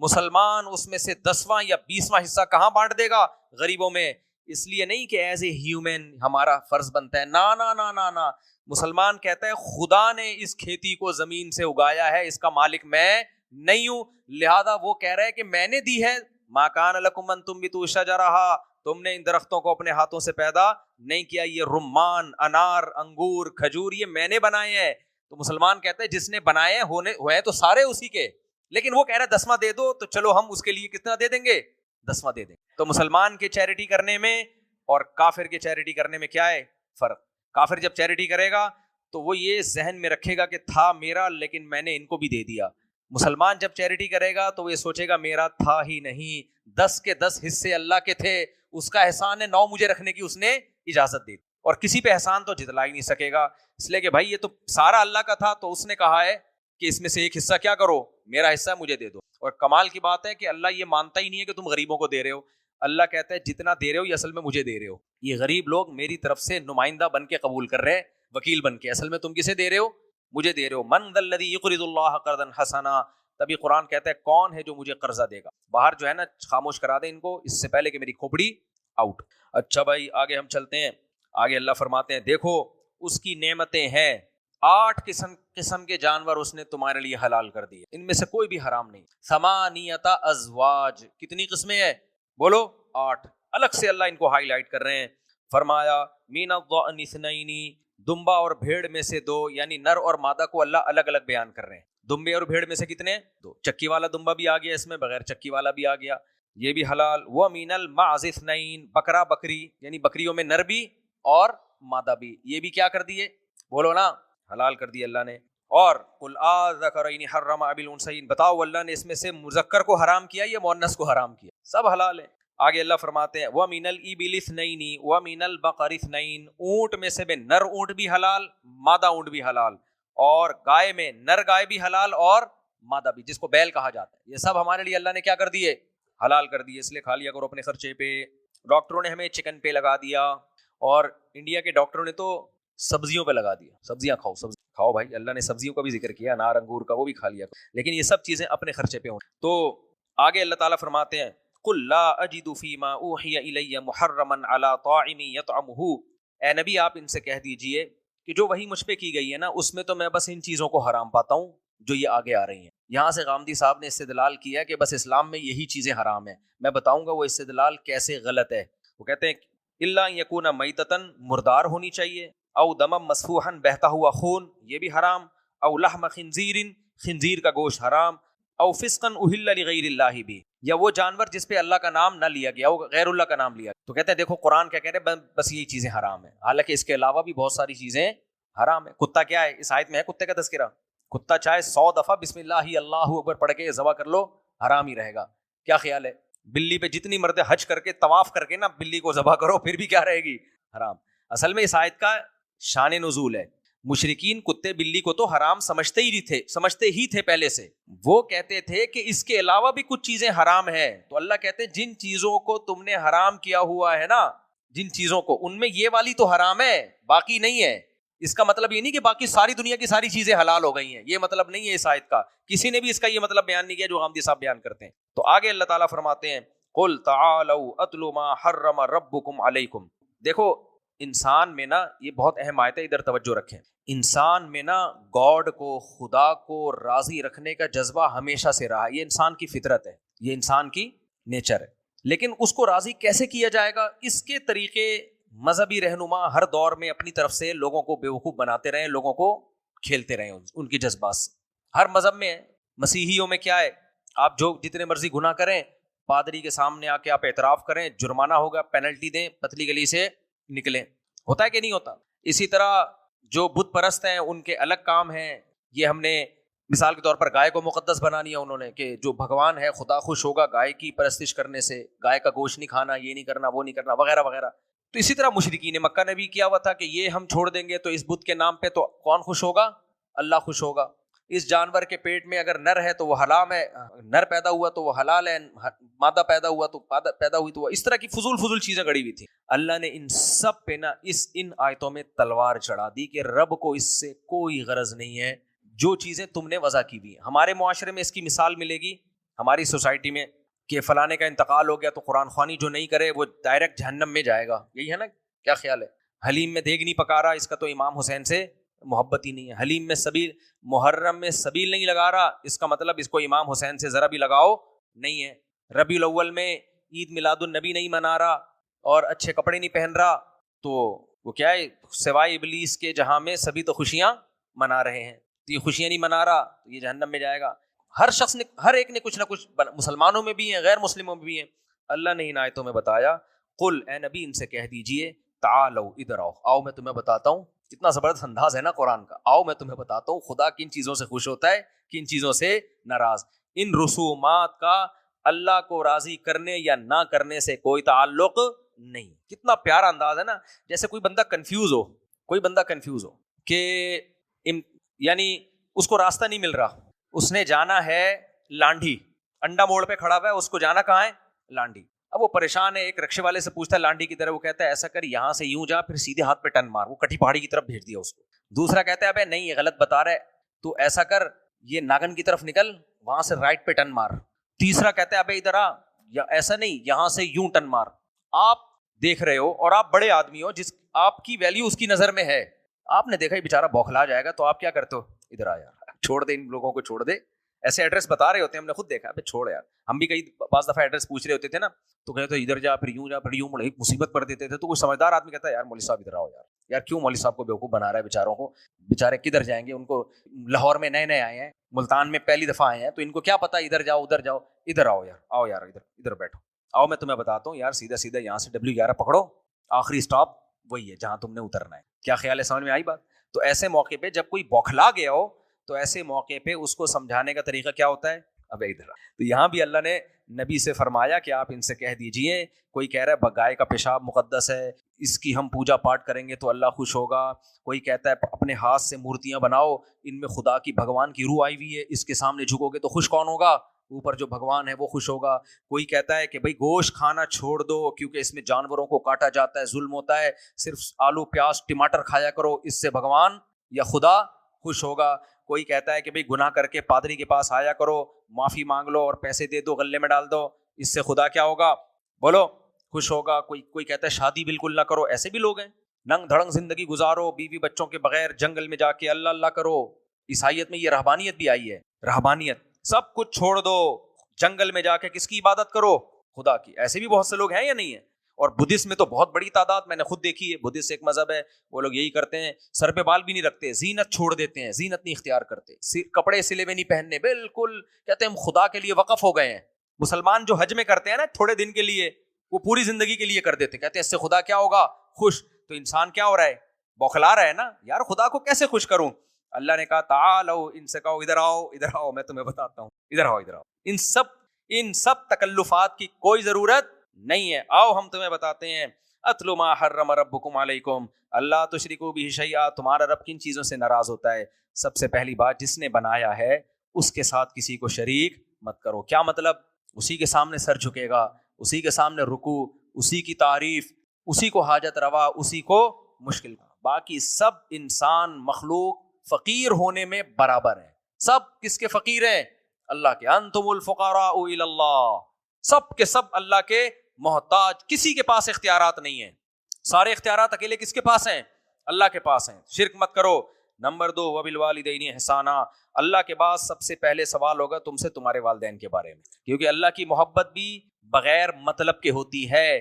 مسلمان اس میں سے 10واں یا 20واں حصہ کہاں بانٹ دے گا، غریبوں میں. اس لیے نہیں کہ ایز اے ہیومن ہمارا فرض بنتا ہے، نا نا نا نا نا. مسلمان کہتا ہے خدا نے اس کھیتی کو زمین سے اگایا ہے، اس کا مالک میں نہیں ہوں، لہذا وہ کہہ رہا ہے کہ میں نے دی ہے. ما کان لکم ان تنبتوا شجرہا، تم نے ان درختوں کو اپنے ہاتھوں سے پیدا نہیں کیا، یہ رمان، انار، انگور، کھجور یہ میں نے بنائے ہیں. تو مسلمان کہتا ہے جس نے بنائے ہوئے تو سارے اسی کے، لیکن وہ کہہ رہا ہے 10واں دے دو، تو چلو ہم اس کے لیے کتنا دے دیں گے، 10واں دے دیں. تو مسلمان کے چیریٹی کرنے میں اور کافر کے چیریٹی کرنے میں کیا ہے فرق. کافر جب چیریٹی کرے گا تو وہ یہ ذہن میں رکھے گا کہ تھا میرا لیکن میں نے ان کو بھی دے دیا. مسلمان جب چیریٹی کرے گا تو وہ یہ سوچے گا میرا تھا ہی نہیں، 10 کے 10 حصے اللہ کے تھے، اس کا احسان ہے 9 مجھے رکھنے کی اس نے اجازت دی. اور کسی پہ احسان تو جتلا ہی نہیں سکے گا، اس لیے کہ بھائی یہ تو سارا اللہ کا تھا تو اس نے کہا ہے کہ اس میں سے ایک حصہ کیا کرو، میرا حصہ مجھے دے دو. اور کمال کی بات ہے کہ اللہ یہ مانتا ہی نہیں ہے کہ تم غریبوں کو دے رہے ہو. اللہ کہتا ہے جتنا دے رہے ہو یہ اصل میں مجھے دے رہے ہو. یہ غریب لوگ میری طرف سے نمائندہ بن کے قبول کر رہے ہیں، وکیل بن کے، اصل میں تم کسے دے رہے ہو، مجھے دے رہے ہو. من ذا الذی یقرض اللہ قرضا حسنا، تبھی قرآن کہتا ہے کون ہے جو مجھے قرضہ دے گا. باہر جو ہے نا خاموش کرا دیں ان کو اس سے پہلے کہ میری کھوپڑی آؤٹ. اچھا بھائی آگے ہم چلتے ہیں. آگے اللہ فرماتے ہیں دیکھو اس کی نعمتیں ہیں، 8 قسم کے جانور اس نے تمہارے لیے حلال کر دیے، ان میں سے کوئی بھی حرام نہیں. ثمانیۃ ازواج، کتنی قسمیں ہیں بولو، 8. الگ سے اللہ ان کو ہائی لائٹ کر رہے ہیں. فرمایا من الضأن اثنین، دمبا اور بھیڑ میں سے 2، یعنی نر اور مادہ کو اللہ الگ الگ بیان کر رہے ہیں. دمبے اور بھیڑ میں سے کتنے، 2. چکی والا دمبا بھی آ گیا اس میں، بغیر چکی والا بھی آ گیا، یہ بھی حلال. ومن المعز اثنین، بکرا بکری، یعنی بکریوں میں نر بھی اور مادہ بھی، یہ بھی کیا کر دیے بولو نا، حلال کر دیے اللہ نے. اور قل اذکرین حرم ام الانثیین، بتاؤ اللہ نے اس میں سے مذکر کو حرام کیا یا مؤنث کو حرام کیا؟ سب حلال ہے۔ آگے اللہ فرماتے ہیں وَمِنَ الْإِبِلِ اثْنَيْنِ وَمِنَ الْبَقَرِ اثْنَيْنِ، اونٹ میں سے نر اونٹ بھی حلال، مادہ اونٹ بھی حلال، اور گائے میں نر گائے بھی حلال اور مادہ بھی، جس کو بیل کہا جاتا ہے، یہ سب ہمارے لیے اللہ نے کیا کر دیے؟ حلال کر دیے، اس لیے کھا لیا کرو اپنے خرچے پہ۔ ڈاکٹروں نے ہمیں چکن پہ لگا دیا، اور انڈیا کے ڈاکٹروں نے تو سبزیوں پہ لگا دیا، سبزیاں کھاؤ، سبزی کھاؤ بھائی، اللہ نے سبزیوں کا بھی ذکر کیا، انار انگور کا، وہ بھی کھا لیا، لیکن یہ سب چیزیں اپنے خرچے پہ ہوں۔ تو آگے اللہ تعالیٰ فرماتے ہیں قُلْ لَا أَجِدُ فِي مَا أُوحِيَ إِلَيَّ مُحَرَّمًا عَلَىٰ طَاعِمٍ يَطْعَمُهُ، اے نبی آپ ان سے کہہ دیجئے کہ جو وحی مجھ پہ کی گئی ہے نا، اس میں تو میں بس ان چیزوں کو حرام پاتا ہوں جو یہ آگے آ رہی ہیں۔ یہاں سے غامدی صاحب نے استدلال کیا کہ بس اسلام میں یہی چیزیں حرام ہیں، میں بتاؤں گا وہ استدلال کیسے غلط ہے۔ وہ کہتے ہیں الا یکون میتتن، مردار ہونی چاہیے، او دمم مسفوحا، بہتا ہوا خون، یہ بھی حرام، او لحم خنزیر، خنزیر کا گوشت حرام، او فسقا اہل لغیر اللہ بھی، یا وہ جانور جس پہ اللہ کا نام نہ لیا گیا، وہ غیر اللہ کا نام لیا۔ تو کہتے ہیں دیکھو قرآن کیا کہہ رہے ہیں، بس یہی چیزیں حرام ہیں، حالانکہ اس کے علاوہ بھی بہت ساری چیزیں حرام ہیں۔ کتا کیا ہے؟ اس آیت میں ہے کتے کا تذکرہ، کتا چاہے 100 دفعہ بسم اللہ اللہ اکبر پڑھ کے ذبح کر لو، حرام ہی رہے گا۔ کیا خیال ہے؟ بلی پہ جتنی مرد حج کر کے طواف کر کے نا بلی کو ذبح کرو، پھر بھی کیا رہے گی؟ حرام۔ اصل میں اس آیت کا شان نزول ہے، مشرکین کتے بلی کو تو حرام سمجھتے ہی تھے پہلے سے، وہ کہتے تھے کہ اس کے علاوہ بھی کچھ چیزیں حرام ہیں۔ تو اللہ کہتے ہیں جن چیزوں کو تم نے حرام کیا ہوا ہے نا، جن چیزوں کو، ان میں یہ والی تو حرام ہے، باقی نہیں ہے۔ اس کا مطلب یہ نہیں کہ باقی ساری دنیا کی ساری چیزیں حلال ہو گئی ہیں، یہ مطلب نہیں ہے اس آیت کا، کسی نے بھی اس کا یہ مطلب بیان نہیں کیا جو غامدی صاحب بیان کرتے ہیں۔ تو آگے اللہ تعالیٰ فرماتے ہیں قُلْ تَعَالَوْا أَتْلُ مَا حَرَّمَ رَبُّكُمْ عَلَيْكُمْ۔ دیکھو انسان میں نا، یہ بہت اہم آیت ہے، ادھر توجہ رکھیں، انسان میں نا گاڈ کو، خدا کو راضی رکھنے کا جذبہ ہمیشہ سے رہا، یہ انسان کی فطرت ہے، یہ انسان کی نیچر ہے، لیکن اس کو راضی کیسے کیا جائے گا؟ اس کے طریقے مذہبی رہنما ہر دور میں اپنی طرف سے لوگوں کو بیوقوف بناتے رہے، لوگوں کو کھیلتے رہے ان کی جذبات سے۔ ہر مذہب میں ہے، مسیحیوں میں کیا ہے، آپ جو جتنے مرضی گناہ کریں، پادری کے سامنے آ کے آپ اعتراف کریں، جرمانہ ہوگا، پینلٹی دیں، پتلی گلی سے نکلیں، ہوتا ہے کہ نہیں ہوتا؟ اسی طرح جو بت پرست ہیں ان کے الگ کام ہیں، یہ ہم نے مثال کے طور پر گائے کو مقدس بنا لیا انہوں نے، کہ جو بھگوان ہے خدا خوش ہوگا گائے کی پرستش کرنے سے، گائے کا گوشت نہیں کھانا، یہ نہیں کرنا، وہ نہیں کرنا، وغیرہ وغیرہ۔ تو اسی طرح مشرکین مکہ نے بھی کیا ہوا تھا کہ یہ ہم چھوڑ دیں گے تو اس بت کے نام پہ تو کون خوش ہوگا؟ اللہ خوش ہوگا۔ اس جانور کے پیٹ میں اگر نر ہے تو وہ حرام ہے، نر پیدا ہوا تو وہ حلال ہے، مادہ پیدا ہوا تو پیدا ہوئی تو وہ، اس طرح کی فضول چیزیں گڑی ہوئی تھی۔ اللہ نے ان سب پہ نا ان آیتوں میں تلوار چڑھا دی کہ رب کو اس سے کوئی غرض نہیں ہے جو چیزیں تم نے وضع کی ہوئی ہیں۔ ہمارے معاشرے میں اس کی مثال ملے گی، ہماری سوسائٹی میں، کہ فلانے کا انتقال ہو گیا تو قرآن خوانی جو نہیں کرے وہ ڈائریکٹ جہنم میں جائے گا، یہی ہے نا؟ کیا خیال ہے؟ حلیم میں دیگ نہیں پکا رہا، اس کا تو امام حسین سے محبت ہی نہیں ہے۔ حلیم میں سبیل، محرم میں سبیل نہیں لگا رہا، اس کا مطلب اس کو امام حسین سے ذرا بھی لگاؤ نہیں ہے۔ ربیع الاول میں عید میلاد النبی نہیں منا رہا اور اچھے کپڑے نہیں پہن رہا، تو وہ کیا ہے؟ سوائے ابلیس کے جہاں میں سبھی تو خوشیاں منا رہے ہیں، تو یہ خوشیاں نہیں منا رہا تو یہ جہنم میں جائے گا۔ ہر شخص نے، ہر ایک نے کچھ نہ کچھ، مسلمانوں میں بھی ہیں، غیر مسلموں میں بھی ہیں۔ اللہ نے ان آیتوں میں بتایا قل، اے نبی ان سے کہہ دیجئے تعالو، ادھر آؤ، آؤ میں تمہیں بتاتا ہوں۔ کتنا زبردست انداز ہے نا قرآن کا، آؤ میں تمہیں بتاتا ہوں خدا کن چیزوں سے خوش ہوتا ہے، کن چیزوں سے ناراض۔ ان رسومات کا اللہ کو راضی کرنے یا نہ کرنے سے کوئی تعلق نہیں۔ کتنا پیارا انداز ہے نا، جیسے کوئی بندہ کنفیوز ہو کہ یعنی اس کو راستہ نہیں مل رہا، اس نے جانا ہے لانڈھی، انڈا موڑ پہ کھڑا ہوا ہے، اس کو جانا کہاں ہے؟ لانڈھی۔ اب وہ پریشان ہے، ایک رکشے والے سے پوچھتا ہے لانڈھی کی طرف، وہ کہتا ہے ایسا کر یہاں سے یوں جا، پھر سیدھے ہاتھ پہ ٹرن مار، وہ کٹھی پہاڑی کی طرف بھیج دیا اس کو۔ دوسرا کہتا ہے ابے نہیں یہ غلط بتا رہے، تو ایسا کر یہ ناگن کی طرف نکل، وہاں سے رائٹ پہ ٹرن مار۔ تیسرا کہتا ہے ابے ادھر آ، یا ایسا نہیں یہاں سے یوں ٹرن مار۔ آپ دیکھ رہے ہو اور آپ بڑے آدمی ہو، جس آپ کی ویلیو اس کی نظر میں ہے، آپ نے دیکھا یہ بیچارہ بوکھلا جائے گا، تو آپ کیا کرتے ہو؟ ادھر آ یار، چھوڑ دے ان لوگوں کو، چھوڑ دے۔ ایسے ایڈریس بتا رہے ہوتے ہیں، ہم نے خود دیکھا، ابے چھوڑ یار۔ ہم بھی کئی بعض دفعہ ایڈریس پوچھ رہے ہوتے تھے نا، تو کہتے ادھر جا، پھر یوں جا، پھر یوں، ایک مصیبت پر دیتے تھے، تو کوئی سمجھدار آدمی کہتا ہے یار مولوی صاحب ادھر آؤ یار کیوں مولوی صاحب کو بیوقوف بنا رہا ہے بیچاروں کو، بیچارے کدھر جائیں گے؟ ان کو لاہور میں نئے آئے ہیں، ملتان میں پہلی دفعہ آئے ہیں، تو ان کو کیا پتا ادھر جاؤ ادھر جاؤ، ادھر آؤ یار، آؤ یار ادھر بیٹھو، آؤ میں تمہیں بتاتا ہوں یار، سیدھا یہاں سے W11 پکڑو، آخری اسٹاپ وہی ہے جہاں تم نے اترنا ہے۔ کیا خیال ہے؟ سمجھ میں آئی بات؟ تو ایسے موقع پہ جب کوئی بوکھلا گیا ہو تو ایسے موقع پہ اس کو سمجھانے کا طریقہ کیا ہوتا ہے؟ اب ادھر تو یہاں بھی اللہ نے نبی سے فرمایا کہ آپ ان سے کہہ دیجئے، کوئی کہہ رہا ہے گائے کا پیشاب مقدس ہے، اس کی ہم پوجا پاٹ کریں گے تو اللہ خوش ہوگا، کوئی کہتا ہے اپنے ہاتھ سے مورتیاں بناؤ، ان میں خدا کی بھگوان کی روح آئی ہوئی ہے، اس کے سامنے جھکو گے تو خوش کون ہوگا؟ اوپر جو بھگوان ہے وہ خوش ہوگا۔ کوئی کہتا ہے کہ بھائی گوشت کھانا چھوڑ دو کیونکہ اس میں جانوروں کو کاٹا جاتا ہے، ظلم ہوتا ہے، صرف آلو پیاز ٹماٹر کھایا کرو، اس سے بھگوان یا خدا خوش ہوگا۔ کوئی کہتا ہے کہ بھئی گناہ کر کے پادری کے پاس آیا کرو، معافی مانگ لو اور پیسے دے دو، غلے میں ڈال دو، اس سے خدا کیا ہوگا؟ بولو، خوش ہوگا۔ کوئی کہتا ہے شادی بالکل نہ کرو، ایسے بھی لوگ ہیں، ننگ دھڑنگ زندگی گزارو، بیوی بچوں کے بغیر جنگل میں جا کے اللہ اللہ کرو۔ عیسائیت میں یہ رہبانیت بھی آئی ہے، رہبانیت، سب کچھ چھوڑ دو، جنگل میں جا کے کس کی عبادت کرو؟ خدا کی۔ ایسے بھی بہت سے لوگ ہیں یا نہیں ہیں؟ اور بدھسٹ میں تو بہت بڑی تعداد، میں نے خود دیکھی ہے، بدھسٹ ایک مذہب ہے، وہ لوگ یہی کرتے ہیں، سر پہ بال بھی نہیں رکھتے، زینت چھوڑ دیتے ہیں، زینت نہیں اختیار کرتے، کپڑے سلے ہوئے نہیں پہننے، بالکل کہتے ہیں ہم خدا کے لیے وقف ہو گئے ہیں۔ مسلمان جو حج میں کرتے ہیں نا تھوڑے دن کے لیے، وہ پوری زندگی کے لیے کر دیتے، کہتے ہیں اس سے خدا کیا ہوگا؟ خوش۔ تو انسان کیا ہو رہا ہے؟ بوکھلا رہا ہے نا، یار خدا کو کیسے خوش کروں؟ اللہ نے کہا تعالو، ان سے کہو ادھر آؤ، ادھر آؤ، میں تمہیں بتاتا ہوں، ادھر آؤ، ادھر آؤ۔ ان سب تکلفات کی کوئی ضرورت نہیں ہے، آؤ ہم تمہیں بتاتے ہیں۔ اتلو ما حرم ربکم علیکم اللہ تشرکوا بہ شیئا، تمہارا رب کن چیزوں سے ناراض ہوتا ہے؟ سب سے پہلی بات، جس نے بنایا ہے اس کے ساتھ کسی کو شریک مت کرو۔ کیا مطلب؟ اسی کے سامنے سر جھکے گا، اسی کے سامنے رکوع، اسی کی تعریف، اسی کو حاجت روا، اسی کو مشکل۔ باقی سب انسان مخلوق فقیر ہونے میں برابر ہیں۔ سب کس کے فقیر ہیں؟ اللہ کے۔ انتم الفقراء الی اللہ، سب کے سب اللہ کے محتاج، کسی کے پاس اختیارات نہیں ہیں، سارے اختیارات اکیلے کس کے پاس ہیں؟ اللہ کے پاس ہیں۔ شرک مت کرو۔ نمبر 2، وبالوالدین احسانا، اللہ کے بعد سب سے پہلے سوال ہوگا تم سے تمہارے والدین کے بارے میں، کیونکہ اللہ کی محبت بھی بغیر مطلب کے ہوتی ہے،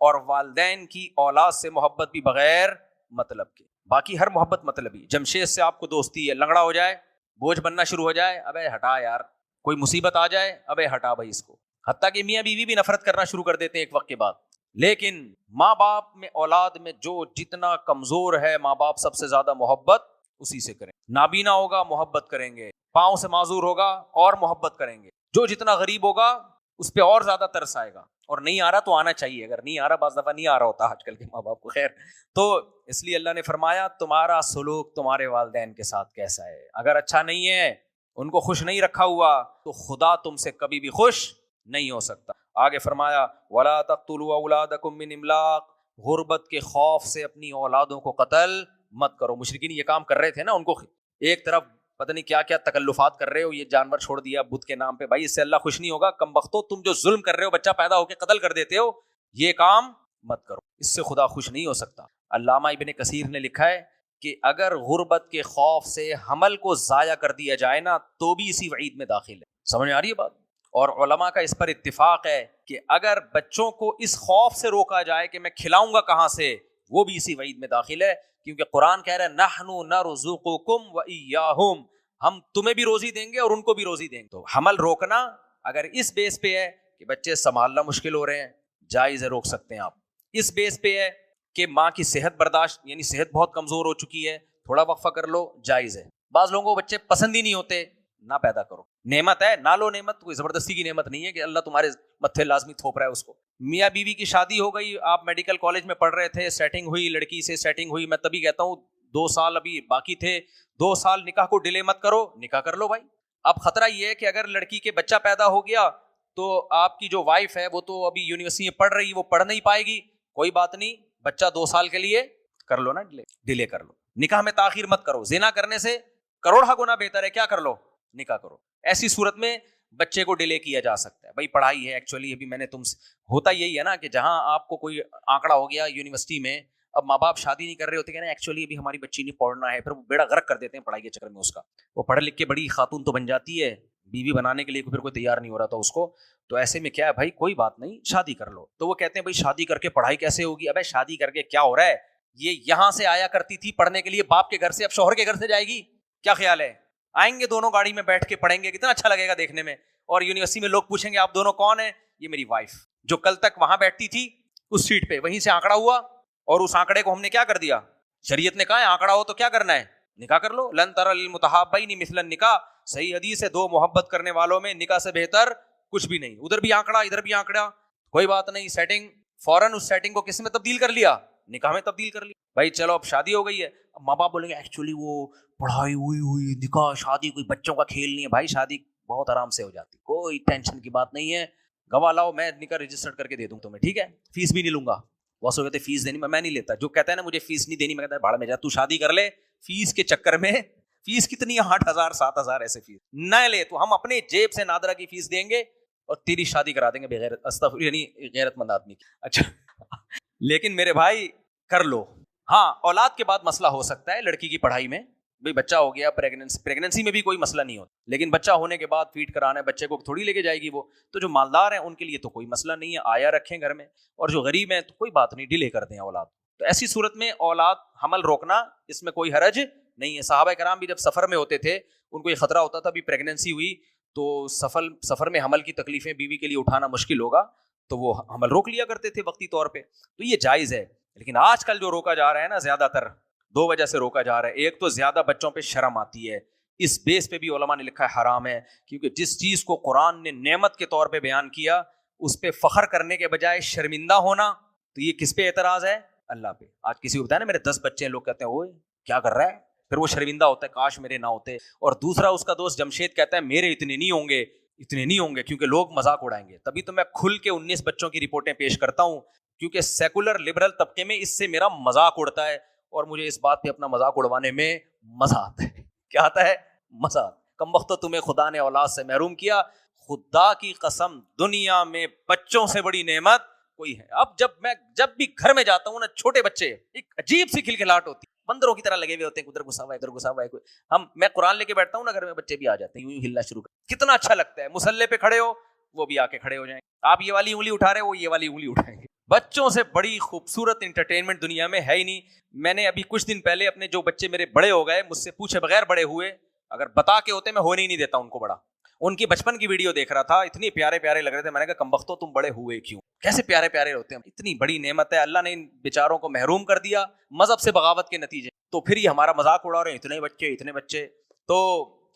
اور والدین کی اولاد سے محبت بھی بغیر مطلب کے۔ باقی ہر محبت مطلبی۔ جمشید سے آپ کو دوستی ہے، لنگڑا ہو جائے، بوجھ بننا شروع ہو جائے، ابے ہٹا یار، کوئی مصیبت آ جائے، ابے ہٹا بھائی اس کو، حتیٰ کہ میاں بیوی بھی نفرت کرنا شروع کر دیتے ہیں ایک وقت کے بعد۔ لیکن ماں باپ میں اولاد میں جو جتنا کمزور ہے، ماں باپ سب سے زیادہ محبت اسی سے کریں۔ نابینا ہوگا محبت کریں گے، پاؤں سے معذور ہوگا اور محبت کریں گے، جو جتنا غریب ہوگا اس پہ اور زیادہ ترس آئے گا، اور نہیں آ رہا تو آنا چاہیے، اگر نہیں آ رہا، بعض دفعہ نہیں آ رہا ہوتا آج کل کے ماں باپ کو، خیر۔ تو اس لیے اللہ نے فرمایا تمہارا سلوک تمہارے والدین کے ساتھ کیسا ہے؟ اگر اچھا نہیں ہے، ان کو خوش نہیں رکھا ہوا، تو خدا تم سے کبھی بھی خوش نہیں ہو سکتا۔ آگے فرمایا وَلَا تَقْتُلُوا أَوْلَادَكُم مِّنْ إِمْلَاقٍ، غربت کے خوف سے اپنی اولادوں کو قتل مت کرو۔ مشرکین یہ کام کر رہے تھے نا، ان کو ایک طرف پتہ نہیں کیا کیا تکلفات کر رہے ہو، یہ جانور چھوڑ دیا بت کے نام پہ، بھائی اس سے اللہ خوش نہیں ہوگا، کم بختو، تم جو ظلم کر رہے ہو، بچہ پیدا ہو کے قتل کر دیتے ہو، یہ کام مت کرو، اس سے خدا خوش نہیں ہو سکتا۔ علامہ ابن کثیر نے لکھا ہے کہ اگر غربت کے خوف سے حمل کو ضائع کر دیا جائے نا تو بھی اسی وعید میں داخل ہے۔ سمجھ میں آ رہی ہے بات؟ اور علماء کا اس پر اتفاق ہے کہ اگر بچوں کو اس خوف سے روکا جائے کہ میں کھلاؤں گا کہاں سے، وہ بھی اسی وعید میں داخل ہے، کیونکہ قرآن کہہ رہا ہے نحن نرزقکم وإیاہم، ہم تمہیں بھی روزی دیں گے اور ان کو بھی روزی دیں گے۔ تو حمل روکنا اگر اس بیس پہ ہے کہ بچے سنبھالنا مشکل ہو رہے ہیں، جائز ہے، روک سکتے ہیں آپ۔ اس بیس پہ ہے کہ ماں کی صحت برداشت، یعنی صحت بہت کمزور ہو چکی ہے، تھوڑا وقفہ کر لو، جائز ہے۔ بعض لوگوں کو بچے پسند ہی نہیں ہوتے، نہ پیدا کرو، نعمت ہے، نہ لو نعمت، کوئی زبردستی کی نعمت نہیں ہے کہ اللہ تمہارے متھے لازمی تھوپ رہا ہے اس کو۔ میاں بیوی کی شادی ہو گئی، آپ میڈیکل کالج میں پڑھ رہے تھے، سیٹنگ ہوئی، لڑکی سے سیٹنگ ہوئی، میں تبھی کہتا ہوں 2 سال ابھی باقی تھے، 2 سال نکاح کو ڈیلے مت کرو، نکاح کر لو بھائی۔ اب خطرہ یہ ہے کہ اگر لڑکی کے بچہ پیدا ہو گیا تو آپ کی جو وائف ہے وہ تو ابھی یونیورسٹی میں پڑھ رہی ہے، وہ پڑھ نہیں پائے گی، کوئی بات نہیں، بچہ 2 سال کے لیے کر لو نا، ڈیلے کر لو، نکاح میں تاخیر مت کرو، زنا کرنے سے کروڑا گنا بہتر ہے، کیا کر لو، نکاح کرو۔ ایسی صورت میں بچے کو ڈیلے کیا جا سکتا ہے۔ بھائی پڑھائی ہے، ایکچولی ابھی میں نے تم سے، ہوتا یہی ہے نا کہ جہاں آپ کو کوئی آنکڑا ہو گیا یونیورسٹی میں، اب ماں باپ شادی نہیں کر رہے ہوتے کہ نا ایکچولی ابھی ہماری بچی نہیں پڑھنا ہے، پھر وہ بیڑا غرق کر دیتے ہیں پڑھائی کے چکر میں اس کا، وہ پڑھ لکھ کے بڑی خاتون تو بن جاتی ہے، بیوی بنانے کے لیے پھر کوئی تیار نہیں ہو رہا تھا اس کو، تو ایسے میں کیا ہے بھائی کوئی بات نہیں، شادی کر لو۔ تو وہ کہتے ہیں بھائی شادی کر کے پڑھائی کیسے ہوگی؟ ابے شادی کر کے کیا ہو رہا ہے، یہ یہاں سے آیا کرتی تھی پڑھنے کے لیے باپ کے گھر سے، اب شوہر کے گھر سے جائے گی، کیا خیال ہے؟ آئیں گے دونوں گاڑی میں بیٹھ کے پڑھیں گے، کتنا اچھا لگے گا دیکھنے میں، اور یونیورسٹی میں لوگ پوچھیں گے آپ دونوں کون ہیں؟ یہ میری وائف، جو کل تک وہاں بیٹھتی تھی اس سیٹ پہ، وہیں سے آنکڑا ہوا، اور اس آنکڑے کو ہم نے کیا کر دیا، شریعت نے کہا ہے آنکڑا ہو تو کیا کرنا ہے، نکاح کر لو. لن تر للمتحابین مثل النکاح, صحیح حدیث ہے, دو محبت کرنے والوں میں نکاح سے بہتر کچھ بھی نہیں. ادھر بھی آنکڑا ادھر بھی آنکڑا, کوئی بات نہیں, سیٹنگ فوراً اس سیٹنگ کو کس میں تبدیل کر لیا, نکاح میں تبدیل کر لیا. بھائی چلو اب شادی ہو گئی ہے, اب ماں باپ بولیں گے ایکچولی وہ پڑھائی ہوئی نکاح شادی کوئی بچوں کا کھیل نہیں ہے. بھائی شادی بہت آرام سے ہو جاتی, کوئی ٹینشن کی بات نہیں ہے. گواہ لاؤ, میں نکاح رجسٹر کر کے دے دوں تمہیں, ٹھیک ہے, فیس بھی نہیں لوں گا. وہ سو کہتے فیس دینی, میں نہیں لیتا. جو کہتا ہے نا مجھے فیس نہیں دینی, میں کہتا ہے بھاڑ میں جا, تو شادی کر لے, فیس کے چکر میں فیس کتنی ہے 8,000 7,000 ایسے فیس نہ لے, تو ہم اپنے جیب سے نادرہ کی فیس دیں گے اور تیری شادی کرا دیں گے بغیر استغفر, یعنی غیرت مند آدمی کی. اچھا لیکن میرے بھائی کر لو. ہاں اولاد کے بعد مسئلہ ہو سکتا ہے لڑکی کی پڑھائی میں, بھئی بچہ ہو گیا, پریگننسی میں بھی کوئی مسئلہ نہیں ہوتا, لیکن بچہ ہونے کے بعد فیڈ کرانا ہے, بچے کو تھوڑی لے کے جائے گی وہ. تو جو مالدار ہیں ان کے لیے تو کوئی مسئلہ نہیں ہے, آیا رکھیں گھر میں, اور جو غریب ہیں تو کوئی بات نہیں, ڈیلے کر دیں اولاد. تو ایسی صورت میں اولاد حمل روکنا اس میں کوئی حرج نہیں ہے. صحابہ کرام بھی جب سفر میں ہوتے تھے ان کو یہ خطرہ ہوتا تھا بھی پریگننسی ہوئی تو سفر میں حمل کی تکلیفیں بیوی کے لیے اٹھانا مشکل ہوگا, تو وہ حمل روک لیا کرتے تھے وقتی طور پہ. تو یہ جائز ہے. لیکن آج کل جو روکا جا رہا ہے نا, زیادہ تر دو وجہ سے روکا جا رہا ہے. ایک تو زیادہ بچوں پہ شرم آتی ہے, اس بیس پہ بھی علماء نے لکھا ہے حرام ہے, کیونکہ جس چیز کو قرآن نے نعمت کے طور پہ بیان کیا اس پہ فخر کرنے کے بجائے شرمندہ ہونا, تو یہ کس پہ اعتراض ہے, اللہ پہ. آج کسی کو بتایا نا میرے 10 بچے ہیں, لوگ کہتے ہیں اوئے کیا کر رہا ہے, پھر وہ شرمندہ ہوتا ہے کاش میرے نہ ہوتے. اور دوسرا اس کا دوست جمشید کہتا ہے میرے اتنے نہیں ہوں گے کیونکہ لوگ مذاق اڑائیں گے. تبھی تو میں کھل کے 19 بچوں کی رپورٹیں پیش کرتا ہوں, کیونکہ سیکولر لبرل طبقے میں اس سے میرا مذاق اڑتا ہے, اور مجھے اس بات پہ اپنا مذاق اڑوانے میں مزہ آتا ہے. کیا آتا ہے, مزہ. کم وقت تمہیں خدا نے اولاد سے محروم کیا, خدا کی قسم دنیا میں بچوں سے بڑی نعمت کوئی ہے. اب جب بھی گھر میں جاتا ہوں نا, چھوٹے بچے ایک عجیب سی کھلکھلاہٹ ہوتی ہے, بندروں کی طرح لگے ہوئے ہوتے ہیں, ادھر گھسا ہوا ہے. میں قرآن لے کے بیٹھتا ہوں نا گھر میں, بچے بھی آ جاتے ہیں, یوں ہلنا شروع کر, کتنا اچھا لگتا ہے. مصلے پہ کھڑے ہو وہ بھی آ کے کھڑے ہو جائیں گے, آپ یہ والی انگلی اٹھا رہے ہو وہ یہ والی انگلی اٹھائیں گے. بچوں سے بڑی خوبصورت انٹرٹینمنٹ دنیا میں ہے ہی نہیں. میں نے ابھی کچھ دن پہلے اپنے جو بچے میرے بڑے ہو گئے, مجھ سے پوچھے بغیر بڑے ہوئے, اگر بتا کے ہوتے میں ہونے ہی نہیں دیتا ان کو بڑا. ان کی بچپن کی ویڈیو دیکھ رہا تھا, اتنی پیارے پیارے لگ رہے تھے. میں نے کہا کمبختو تم بڑے ہوئے کیوں, کیسے پیارے پیارے ہوتے ہیں, اتنی بڑی نعمت ہے, اللہ نے ان بیچاروں کو محروم کر دیا مذہب سے بغاوت کے نتیجے. تو پھر یہ ہمارا مذاق اڑا رہے ہیں, اتنے بچے. تو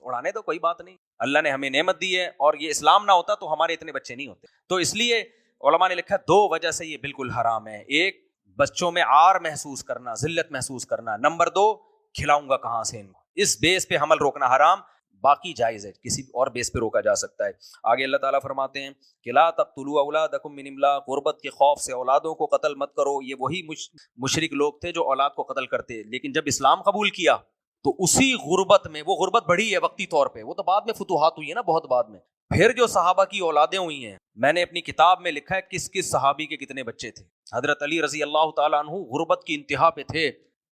اڑانے تو کوئی بات نہیں, اللہ نے ہمیں نعمت دی ہے, اور یہ اسلام نہ ہوتا تو ہمارے اتنے بچے نہیں ہوتے. تو اس لیے علماء نے لکھا دو وجہ سے یہ بالکل حرام ہے. ایک, بچوں میں عار محسوس کرنا, ذلت محسوس کرنا. نمبر 2, کھلاؤں گا کہاں سے ان کو, اس بیس پہ حمل روکنا حرام. باقی جائز ہے, کسی اور بیس پہ روکا جا سکتا ہے. آگے اللہ تعالیٰ فرماتے ہیں کہ لا تقتلوا اولادکم من املاق, غربت کے خوف سے اولادوں کو قتل مت کرو. یہ وہی مشرک لوگ تھے جو اولاد کو قتل کرتے, لیکن جب اسلام قبول کیا تو اسی غربت میں, وہ غربت بڑھی ہے وقتی طور پہ, وہ تو بعد میں فتوحات ہوئی ہے نا بہت بعد میں. پھر جو صحابہ کی اولادیں ہوئی ہیں, میں نے اپنی کتاب میں لکھا ہے کس کس صحابی کے کتنے بچے تھے. حضرت علی رضی اللہ تعالیٰ عنہ غربت کی انتہا پہ تھے,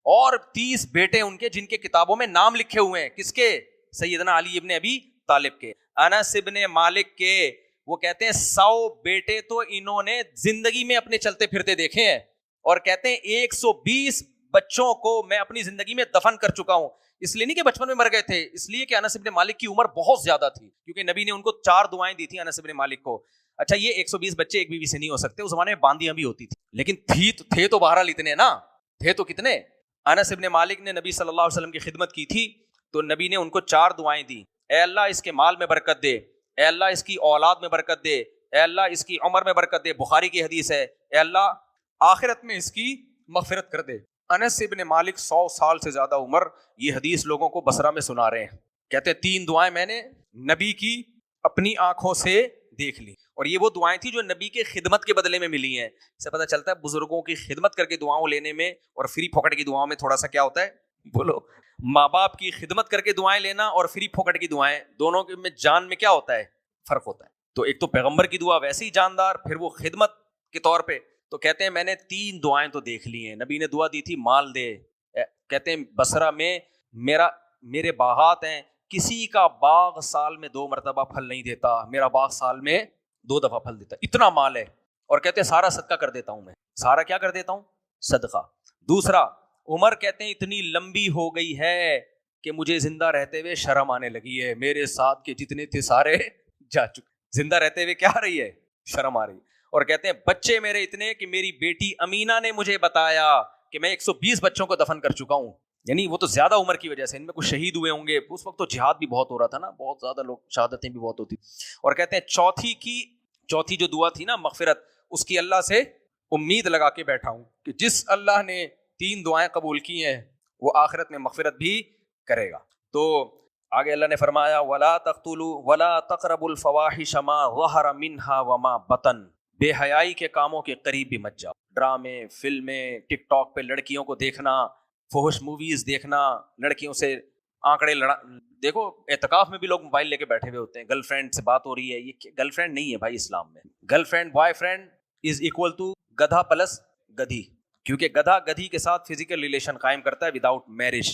اور 30 بیٹے ان کے جن کے کتابوں میں نام لکھے ہوئے ہیں. کس کے, سیدنا علی ابن ابی طالب کے. انس ابن مالک کے, وہ کہتے ہیں 100 بیٹے تو انہوں نے زندگی میں اپنے چلتے پھرتے دیکھے ہیں, اور کہتے ہیں 120 بچوں کو میں اپنی زندگی میں دفن کر چکا ہوں. اس لیے نہیں کہ بچپن میں مر گئے تھے, اس لیے کہ انس ابن مالک کی عمر بہت زیادہ تھی, کیونکہ نبی نے ان کو 4 دعائیں دی تھی انس ابن مالک کو. اچھا یہ 120 بچے ایک بیوی سے نہیں ہو سکتے, اس زمانے میں باندیاں بھی ہوتی تھی, لیکن تھے تو بہرحال اتنے نا, تھے تو کتنے. انس ابن مالک نے نبی صلی اللہ علیہ وسلم کی خدمت کی تھی, تو نبی نے ان کو 4 دعائیں دی. اے اللہ اس کے مال میں برکت دے, اے اللہ اس کی اولاد میں برکت دے, اے اللہ اس کی عمر میں برکت دے, بخاری کی حدیث ہے, اے اللہ آخرت میں اس کی مغفرت کر دے. انس ابن مالک 100 سال سے زیادہ عمر یہ حدیث لوگوں کو بصرہ میں سنا رہے ہیں. کہتے ہیں 3 دعائیں میں نے نبی کی اپنی آنکھوں سے دیکھ لی, اور یہ وہ دعائیں تھیں جو نبی کے خدمت کے بدلے میں ملی ہیں. اس سے پتہ چلتا ہے بزرگوں کی خدمت کر کے دعاؤں لینے میں اور فری پھوکٹ کی دعاؤں میں تھوڑا سا کیا ہوتا ہے, بولو. ماں باپ کی خدمت کر کے دعائیں لینا اور فری پھوکٹ کی دعائیں, دونوں میں جان میں کیا ہوتا ہے, فرق ہوتا ہے. تو ایک تو پیغمبر کی دعا ویسے ہی جاندار, پھر وہ خدمت کے طور پہ. تو کہتے ہیں میں نے 3 دعائیں تو دیکھ لی ہیں. نبی نے دعا دی تھی مال دے, کہتے ہیں بصرہ میں میرے باغات ہیں, کسی کا باغ سال میں 2 مرتبہ پھل نہیں دیتا, میرا باغ سال میں 2 دفعہ پھل دیتا, اتنا مال ہے. اور کہتے ہیں سارا صدقہ کر دیتا ہوں میں, سارا کیا کر دیتا ہوں, صدقہ. دوسرا, عمر کہتے ہیں اتنی لمبی ہو گئی ہے کہ مجھے زندہ رہتے ہوئے شرم آنے لگی ہے, میرے ساتھ کے جتنے تھے سارے جا چکے. زندہ رہتے ہوئے کیا آ رہی ہے, شرم آ رہی. اور کہتے ہیں بچے میرے اتنے کہ میری بیٹی امینہ نے مجھے بتایا کہ میں 120 بچوں کو دفن کر چکا ہوں. یعنی وہ تو زیادہ عمر کی وجہ سے، ان میں کچھ شہید ہوئے ہوں گے، اس وقت تو جہاد بھی بہت ہو رہا تھا نا، بہت زیادہ لوگ شہادتیں بھی بہت ہوتی. اور کہتے ہیں چوتھی جو دعا تھی نا مغفرت، اس کی اللہ سے امید لگا کے بیٹھا ہوں کہ جس اللہ نے 3 دعائیں قبول کی ہیں وہ آخرت میں مغفرت بھی کرے گا. تو آگے اللہ نے فرمایا وَلَا تَقْتُلُوا وَلَا تَقْرَبُوا الْفَوَاحِشَ مَا ظَهَرَ مِنْهَا وَمَا بَطَنَ. بے حیائی کے کاموں کے قریب بھی مت جاؤ. ڈرامے، فلمیں، ٹک ٹاک پہ لڑکیوں کو دیکھنا، فحش موویز دیکھنا، لڑکیوں سے آنکڑے دیکھو اعتکاف میں بھی لوگ موبائل لے کے بیٹھے ہوئے ہوتے ہیں، گرل فرینڈ سے بات ہو رہی ہے. یہ گرل فرینڈ نہیں ہے بھائی اسلام میں. Girlfriend boyfriend is equal to گدھا پلس گدھی، کیونکہ گدھا گدھی کے ساتھ فزیکل ریلیشن قائم کرتا ہے وداؤٹ میرج.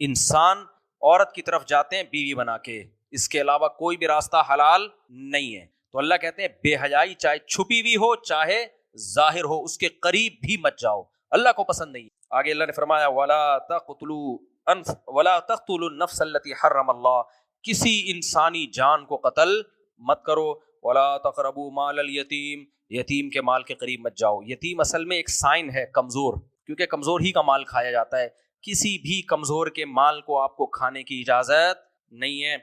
انسان عورت کی طرف جاتے ہیں بیوی بنا کے، اس کے علاوہ کوئی بھی راستہ حلال نہیں ہے. تو اللہ کہتے ہیں بے حیائی چاہے چھپی ہوئی ہو چاہے ظاہر ہو، اس کے قریب بھی مت جاؤ، اللہ کو پسند نہیں. آگے اللہ نے فرمایا وَلَا تَقْتُلُوا النَّفْسَ الَّتِي حَرَّمَ اللَّهُ. کسی انسانی جان کو قتل مت کرو. وَلَا تَقْرَبُوا مَالَ الْيَتِيمِ. یتیم کے مال کے قریب مت جاؤ. یتیم اصل میں ایک سائن ہے کمزور، کیونکہ کمزور ہی کا مال کھایا جاتا ہے. کسی بھی کمزور کے مال کو آپ کو کھانے کی اجازت نہیں ہے.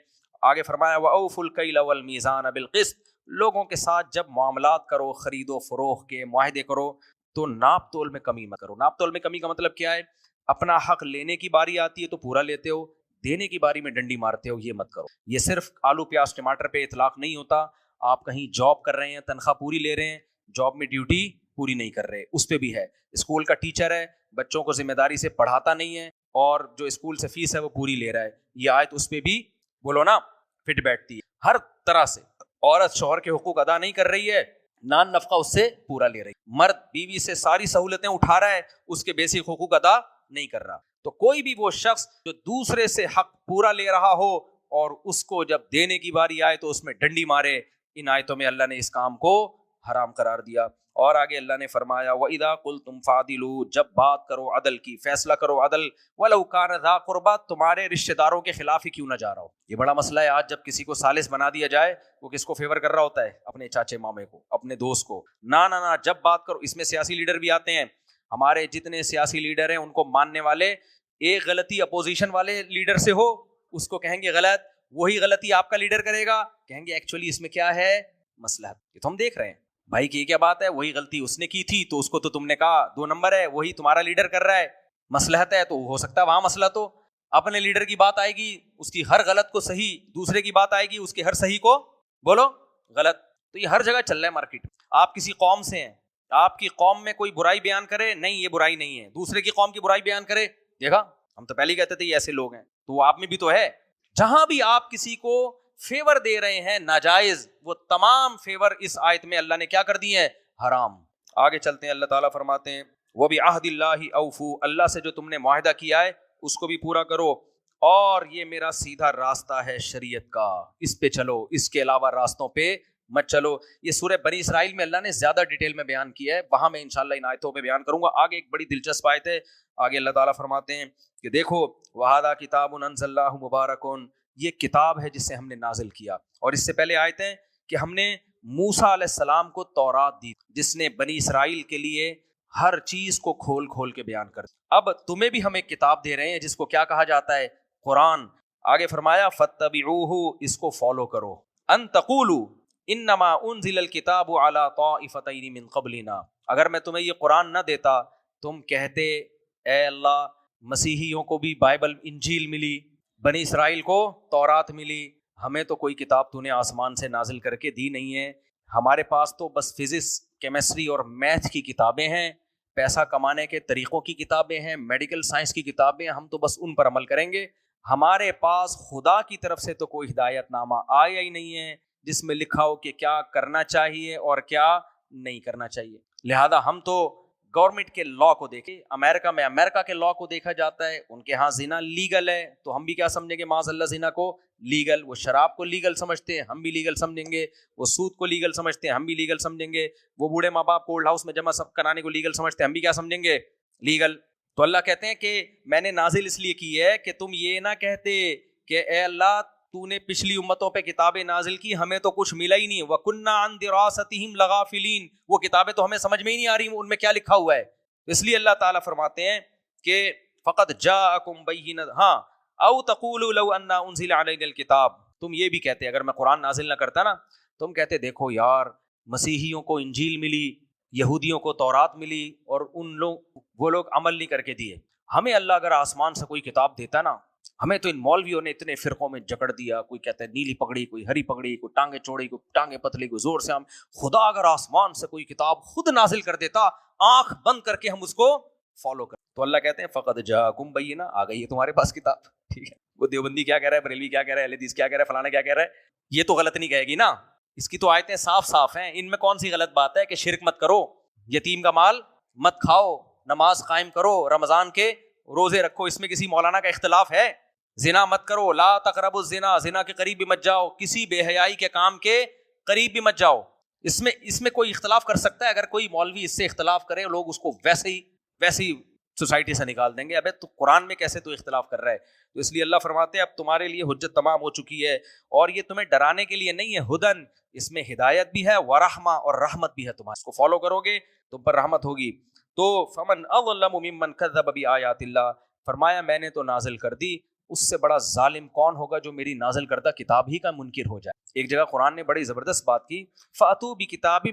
آگے فرمایا وَأَوْفُوا الْكَيْلَ وَالْمِيزَانَ بِالْقِسْطِ. لوگوں کے ساتھ جب معاملات کرو، خرید و فروخت کے معاہدے کرو تو ناپ تول میں کمی مت کرو. ناپ تول میں کمی کا مطلب کیا ہے؟ اپنا حق لینے کی باری آتی ہے تو پورا لیتے ہو، دینے کی باری میں ڈنڈی مارتے ہو، یہ مت کرو. یہ صرف آلو پیاز ٹماٹر پہ اطلاق نہیں ہوتا. آپ کہیں جاب کر رہے ہیں، تنخواہ پوری لے رہے ہیں، جاب میں ڈیوٹی پوری نہیں کر رہے، اس پہ بھی ہے. اسکول کا ٹیچر ہے، بچوں کو ذمہ داری سے پڑھاتا نہیں ہے اور جو اسکول سے فیس ہے وہ پوری لے رہا ہے، یہ آیت اس پہ بھی بولو نا فٹ بیٹھتی ہے. ہر طرح سے عورت شوہر کے حقوق ادا نہیں کر رہی ہے، نان نفقہ اس سے پورا لے رہی. مرد بیوی سے ساری سہولتیں اٹھا رہا ہے، اس کے بیسک حقوق ادا نہیں کر رہا. تو کوئی بھی وہ شخص جو دوسرے سے حق پورا لے رہا ہو اور اس کو جب دینے کی باری آئے تو اس میں ڈنڈی مارے، ان آیتوں میں اللہ نے اس کام کو حرام قرار دیا. اور آگے اللہ نے فرمایا وَإِذَا قُلْتُمْ فَعْدِلُوا. جب بات کرو عدل کی، فیصلہ کرو عدل. وَلَوْ كَانَ ذَا قُرْبَىٰ. تمہارے رشتہ داروں کے خلاف ہی کیوں نہ جا رہا ہو. یہ بڑا مسئلہ ہے آج، جب کسی کو ثالث بنا دیا جائے وہ کس کو فیور کر رہا ہوتا ہے؟ اپنے چاچے مامے کو، اپنے دوست کو. نہ جب بات کرو، اس میں سیاسی لیڈر بھی آتے ہیں. ہمارے جتنے سیاسی لیڈر ہیں ان کو ماننے والے، ایک غلطی اپوزیشن والے لیڈر سے ہو اس کو کہیں گے غلط، وہی غلطی آپ کا لیڈر کرے گا کہیں گے ایکچولی اس میں کیا ہے مصلحت. یہ تو ہم دیکھ رہے ہیں بھائی کی کیا بات ہے، وہی غلطی اس نے کی تھی تو اس کو تو تم نے کہا 2 نمبر ہے، وہی تمہارا لیڈر کر رہا ہے، مصلحت ہے تو ہو سکتا ہے وہاں مسئلہ. تو اپنے لیڈر کی بات آئے گی اس کی ہر غلط کو صحیح، دوسرے کی بات آئے گی اس کے ہر صحیح کو بولو غلط. تو یہ ہر جگہ چل رہا ہے مارکیٹ. آپ کسی قوم سے ہیں، آپ کی قوم میں کوئی برائی بیان کرے، نہیں یہ برائی نہیں ہے، دوسرے کی قوم کی برائی بیان کرے، دیکھا ہم تو پہلے ہی کہتے تھے یہ ایسے لوگ ہیں، تو آپ میں بھی تو ہے. جہاں بھی آپ کسی کو فیور دے رہے ہیں ناجائز، وہ تمام فیور اس آیت میں اللہ نے کیا کر دی ہے؟ حرام. آگے چلتے ہیں، اللہ تعالیٰ فرماتے ہیں وَبِعَهْدِ اللَّهِ أَوْفُوا. اللہ سے جو تم نے معاہدہ کیا ہے اس کو بھی پورا کرو، اور یہ میرا سیدھا راستہ ہے شریعت کا، اس پہ چلو، اس کے علاوہ راستوں پہ مت چلو. یہ سورہ بنی اسرائیل میں اللہ نے زیادہ ڈیٹیل میں بیان کیا ہے، وہاں میں انشاءاللہ ان آیتوں پہ بیان کروں گا. آگے ایک بڑی دلچسپ آیت ہے، آگے اللہ تعالیٰ فرماتے ہیں کہ دیکھو وَهَذَا كِتَابٌ أَنزَلْنَاهُ مُبَارَكٌ. یہ کتاب ہے جسے ہم نے نازل کیا. اور اس سے پہلے آیتیں کہ ہم نے موسیٰ علیہ السلام کو تورات دی جس نے بنی اسرائیل کے لیے ہر چیز کو کھول کھول کے بیان کر. اب تمہیں بھی ہم ایک کتاب دے رہے ہیں جس کو کیا کہا جاتا ہے؟ قرآن. آگے فرمایا فَاتَّبِعُوهُ. اس کو فالو کرو. أَن تَقُولُوا إِنَّمَا أُنزِلَ الْكِتَابُ عَلَىٰ طَائِفَتَيْنِ مِن قَبْلِنَا. اگر میں تمہیں یہ قرآن نہ دیتا تم کہتے اے اللہ مسیحیوں کو بھی بائبل انجیل ملی، بنی اسرائیل کو تورات ملی، ہمیں تو کوئی کتاب تو نے آسمان سے نازل کر کے دی نہیں ہے، ہمارے پاس تو بس فزکس، کیمسٹری اور میتھ کی کتابیں ہیں، پیسہ کمانے کے طریقوں کی کتابیں ہیں، میڈیکل سائنس کی کتابیں، ہم تو بس ان پر عمل کریں گے. ہمارے پاس خدا کی طرف سے تو کوئی ہدایت نامہ آیا ہی نہیں ہے جس میں لکھا ہو کہ کیا کرنا چاہیے اور کیا نہیں کرنا چاہیے. لہذا ہم تو گورنمنٹ کے لا کو دیکھیں. امریکہ میں امریکہ کے لا کو دیکھا جاتا ہے، ان کے ہاں زنا لیگل ہے، تو ہم بھی کیا سمجھیں گے؟ معاذ اللہ زنا کو لیگل. وہ شراب کو لیگل سمجھتے ہیں، ہم بھی لیگل سمجھیں گے. وہ سود کو لیگل سمجھتے ہیں، ہم بھی لیگل سمجھیں گے. وہ بوڑھے ماں باپ کو اولڈ ہاؤس میں جمع سب کرانے کو لیگل سمجھتے ہیں، ہم بھی کیا سمجھیں گے؟ لیگل. تو اللہ کہتے ہیں کہ میں نے نازل اس لیے کی ہے کہ تم یہ نہ کہتے کہ اے اللہ تو نے پچھلی امتوں پہ کتابیں نازل کی، ہمیں تو کچھ ملا ہی نہیں. وَكُنَّا عَن دِرَاسَتِهِمْ لَغَافِلِينَ. وہ کتابیں تو ہمیں سمجھ میں ہی نہیں آ رہی ان میں کیا لکھا ہوا ہے. اس لیے اللہ تعالیٰ فرماتے ہیں کہ فقد جاءکم بینۃ، ہاں او تقولوا لو ان انزل علینا الکتاب، تم یہ بھی کہتے اگر میں قرآن نازل نہ کرتا نا، تم کہتے دیکھو یار مسیحیوں کو انجیل ملی، یہودیوں کو تورات ملی، اور وہ لوگ عمل نہیں کر کے دیے، ہمیں اللہ اگر آسمان سے کوئی کتاب دیتا نا، ہمیں تو ان مولویوں نے اتنے فرقوں میں جکڑ دیا، کوئی کہتا ہے نیلی پگڑی، کوئی ہری پگڑی، کوئی ٹانگیں چوڑی، کوئی ٹانگیں پتلی، کوئی زور سے ہم، خدا اگر آسمان سے کوئی کتاب خود نازل کر دیتا، آنکھ بند کر کے ہم اس کو فالو کر، تو اللہ کہتے ہیں فقد جاءکم بینہ، آ گئی ہے تمہارے پاس کتاب، ٹھیک ہے، وہ دیوبندی کیا کہہ رہا ہے، بریلوی کیا کہہ رہا ہے، اہل حدیث کیا کہہ رہا ہے، فلانا کیا کہہ رہا ہے، یہ تو غلط نہیں کہے گی نا، اس کی تو آیتیں صاف صاف ہیں، ان میں کون سی غلط بات ہے کہ شرک مت کرو، یتیم کا مال مت کھاؤ، نماز قائم کرو، رمضان کے روزے رکھو، اس میں کسی مولانا کا اختلاف ہے؟ زنا مت کرو، لا تقربوا الزنا، زنا کے قریب بھی مت جاؤ، کسی بے حیائی کے کام کے قریب بھی مت جاؤ، اس میں کوئی اختلاف کر سکتا ہے؟ اگر کوئی مولوی اس سے اختلاف کرے، لوگ اس کو ویسے ہی سوسائٹی سے نکال دیں گے، ابے تو قرآن میں کیسے تو اختلاف کر رہا ہے؟ تو اس لیے اللہ فرماتے ہیں اب تمہارے لیے حجت تمام ہو چکی ہے، اور یہ تمہیں ڈرانے کے لیے نہیں ہے، ہدن، اس میں ہدایت بھی ہے، ورحمہ، اور رحمت بھی ہے، تمہارے اس کو فالو کرو گے تم پر رحمت ہوگی۔ تو فمن اظلم ممن کذب بآیات اللہ، فرمایا میں نے تو نازل کر دی، اس سے بڑا ظالم کون ہوگا جو میری نازل کردہ کتاب ہی کا منکر ہو جائے۔ ایک جگہ قرآن نے بڑی زبردست بات کی، فأتوا بکتاب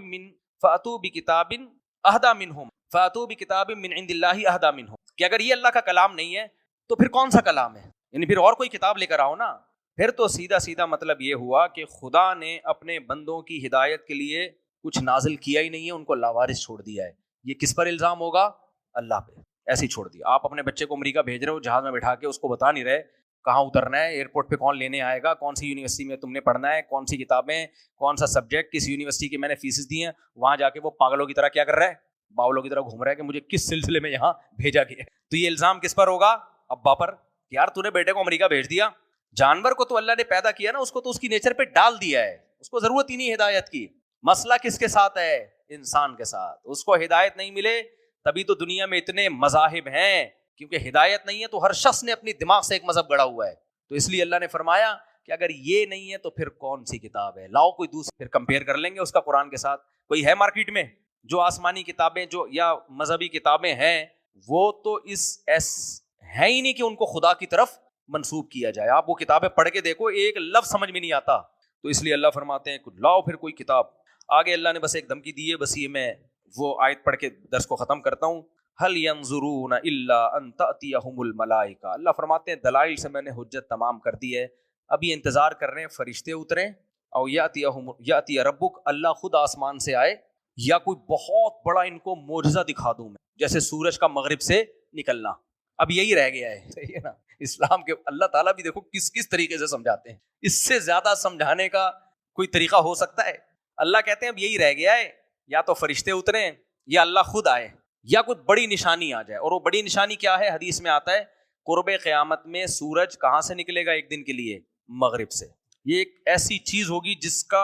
اہدی منہم، فأتوا بکتاب من عند اللہ اہدی منہم، کہ اگر یہ اللہ کا کلام نہیں ہے تو پھر کون سا کلام ہے؟ یعنی پھر اور کوئی کتاب لے کر آؤ نا۔ پھر تو سیدھا مطلب یہ ہوا کہ خدا نے اپنے بندوں کی ہدایت کے لیے کچھ نازل کیا ہی نہیں ہے، ان کو لاوارث چھوڑ دیا ہے۔ یہ کس پر الزام ہوگا؟ اللہ پہ، ایسے ہی چھوڑ دیا۔ آپ اپنے بچے کو امریکہ بھیج رہے ہو جہاز میں بٹھا کے، اس کو بتا نہیں رہے کہاں اترنا ہے، ایئرپورٹ پہ کون لینے آئے گا، کون سی یونیورسٹی میں تم نے پڑھنا ہے، کون سی کتابیں، کون سا سبجیکٹ، کس یونیورسٹی کی میں نے فیسز دی ہیں، وہاں جا کے وہ پاگلوں کی طرح کیا کر رہا ہے، باولوں کی طرح گھوم رہا ہے کہ مجھے کس سلسلے میں یہاں بھیجا گیا ہے۔ تو یہ الزام کس پر ہوگا؟ ابا پر، یار تو نے بیٹے کو امریکہ بھیج دیا۔ جانور کو تو اللہ نے پیدا کیا نا، اس کو تو اس کی نیچر پہ ڈال دیا ہے، اس کو ضرورت ہی نہیں ہدایت کی۔ مسئلہ کس کے ساتھ ہے؟ انسان کے ساتھ۔ اس کو ہدایت نہیں ملے، تبھی تو دنیا میں اتنے مذاہب ہیں، کیونکہ ہدایت نہیں ہے تو ہر شخص نے اپنی دماغ سے ایک مذہب گڑا ہوا ہے۔ تو اس لیے اللہ نے فرمایا کہ اگر یہ نہیں ہے تو پھر کون سی کتاب ہے؟ لاؤ کوئی دوسری، پھر کمپیئر کر لیں گے اس کا قرآن کے ساتھ۔ کوئی ہے مارکیٹ میں جو آسمانی کتابیں جو یا مذہبی کتابیں ہیں، وہ تو ہے ہی نہیں کہ ان کو خدا کی طرف منسوب کیا جائے۔ آپ وہ کتابیں پڑھ کے دیکھو، ایک لفظ سمجھ میں نہیں آتا۔ تو اس لیے اللہ فرماتے ہیں لاؤ پھر کوئی کتاب۔ آگے اللہ نے بس ایک دھمکی دی ہے، بس یہ میں وہ آیت پڑھ کے درس کو ختم کرتا ہوں۔ هل ينظرون الا ان تأتيهم الملائکہ، اللہ فرماتے ہیں دلائل سے میں نے حجت تمام کر دی ہے، اب یہ انتظار کر رہے ہیں فرشتے اتریں، او یأتی ربک، اللہ خود آسمان سے آئے، یا کوئی بہت بڑا ان کو معجزہ دکھا دوں میں، جیسے سورج کا مغرب سے نکلنا۔ اب یہی رہ گیا ہے، صحیح ہے نا؟ اسلام کے اللہ تعالیٰ بھی دیکھو کس طریقے سے سمجھاتے ہیں، اس سے زیادہ سمجھانے کا کوئی طریقہ ہو سکتا ہے؟ اللہ کہتے ہیں اب یہی رہ گیا ہے، یا تو فرشتے اتریں، یا اللہ خود آئے، یا کوئی بڑی نشانی آ جائے۔ اور وہ بڑی نشانی کیا ہے؟ حدیث میں آتا ہے قرب قیامت میں سورج کہاں سے نکلے گا ایک دن کے لیے؟ مغرب سے۔ یہ ایک ایسی چیز ہوگی جس کا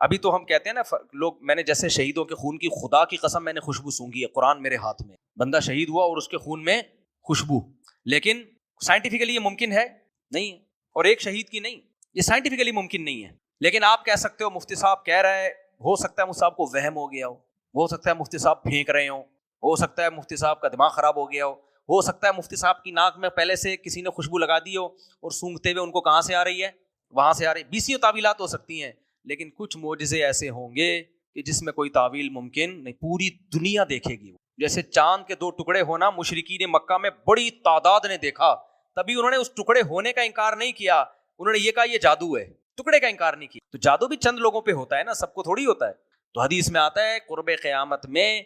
ابھی تو ہم کہتے ہیں نا لوگ، میں نے جیسے شہیدوں کے خون کی، خدا کی قسم میں نے خوشبو سونگھی ہے، قرآن میرے ہاتھ میں، بندہ شہید ہوا اور اس کے خون میں خوشبو، لیکن سائنٹیفکلی یہ ممکن ہے نہیں، اور ایک شہید کی نہیں، یہ سائنٹیفکلی ممکن نہیں ہے۔ لیکن آپ کہہ سکتے ہو مفتی صاحب کہہ رہے، ہو سکتا ہے مفتی صاحب کو وہم ہو گیا ہو سکتا ہے مفتی صاحب پھینک رہے ہو سکتا ہے مفتی صاحب کا دماغ خراب ہو گیا ہو سکتا ہے مفتی صاحب کی ناک میں پہلے سے کسی نے خوشبو لگا دی ہو، اور سونگتے ہوئے ان کو کہاں سے آ رہی ہے؟ وہاں سے آ رہی ہے۔ 20 تعویلات ہو سکتی ہیں، لیکن کچھ معجزے ایسے ہوں گے کہ جس میں کوئی تعویل ممکن نہیں، پوری دنیا دیکھے گی۔ جیسے چاند کے 2 ٹکڑے ہونا، مشرکین مکہ میں بڑی تعداد نے دیکھا، تبھی انہوں نے اس ٹکڑے ہونے کا انکار نہیں کیا، انہوں نے یہ کہا یہ جادو ہے، ٹکڑے کا انکار نہیں کیا۔ تو جادو بھی چند لوگوں پہ ہوتا ہے نا، سب کو تھوڑی ہوتا ہے۔ تو حدیث میں آتا ہے قرب قیامت میں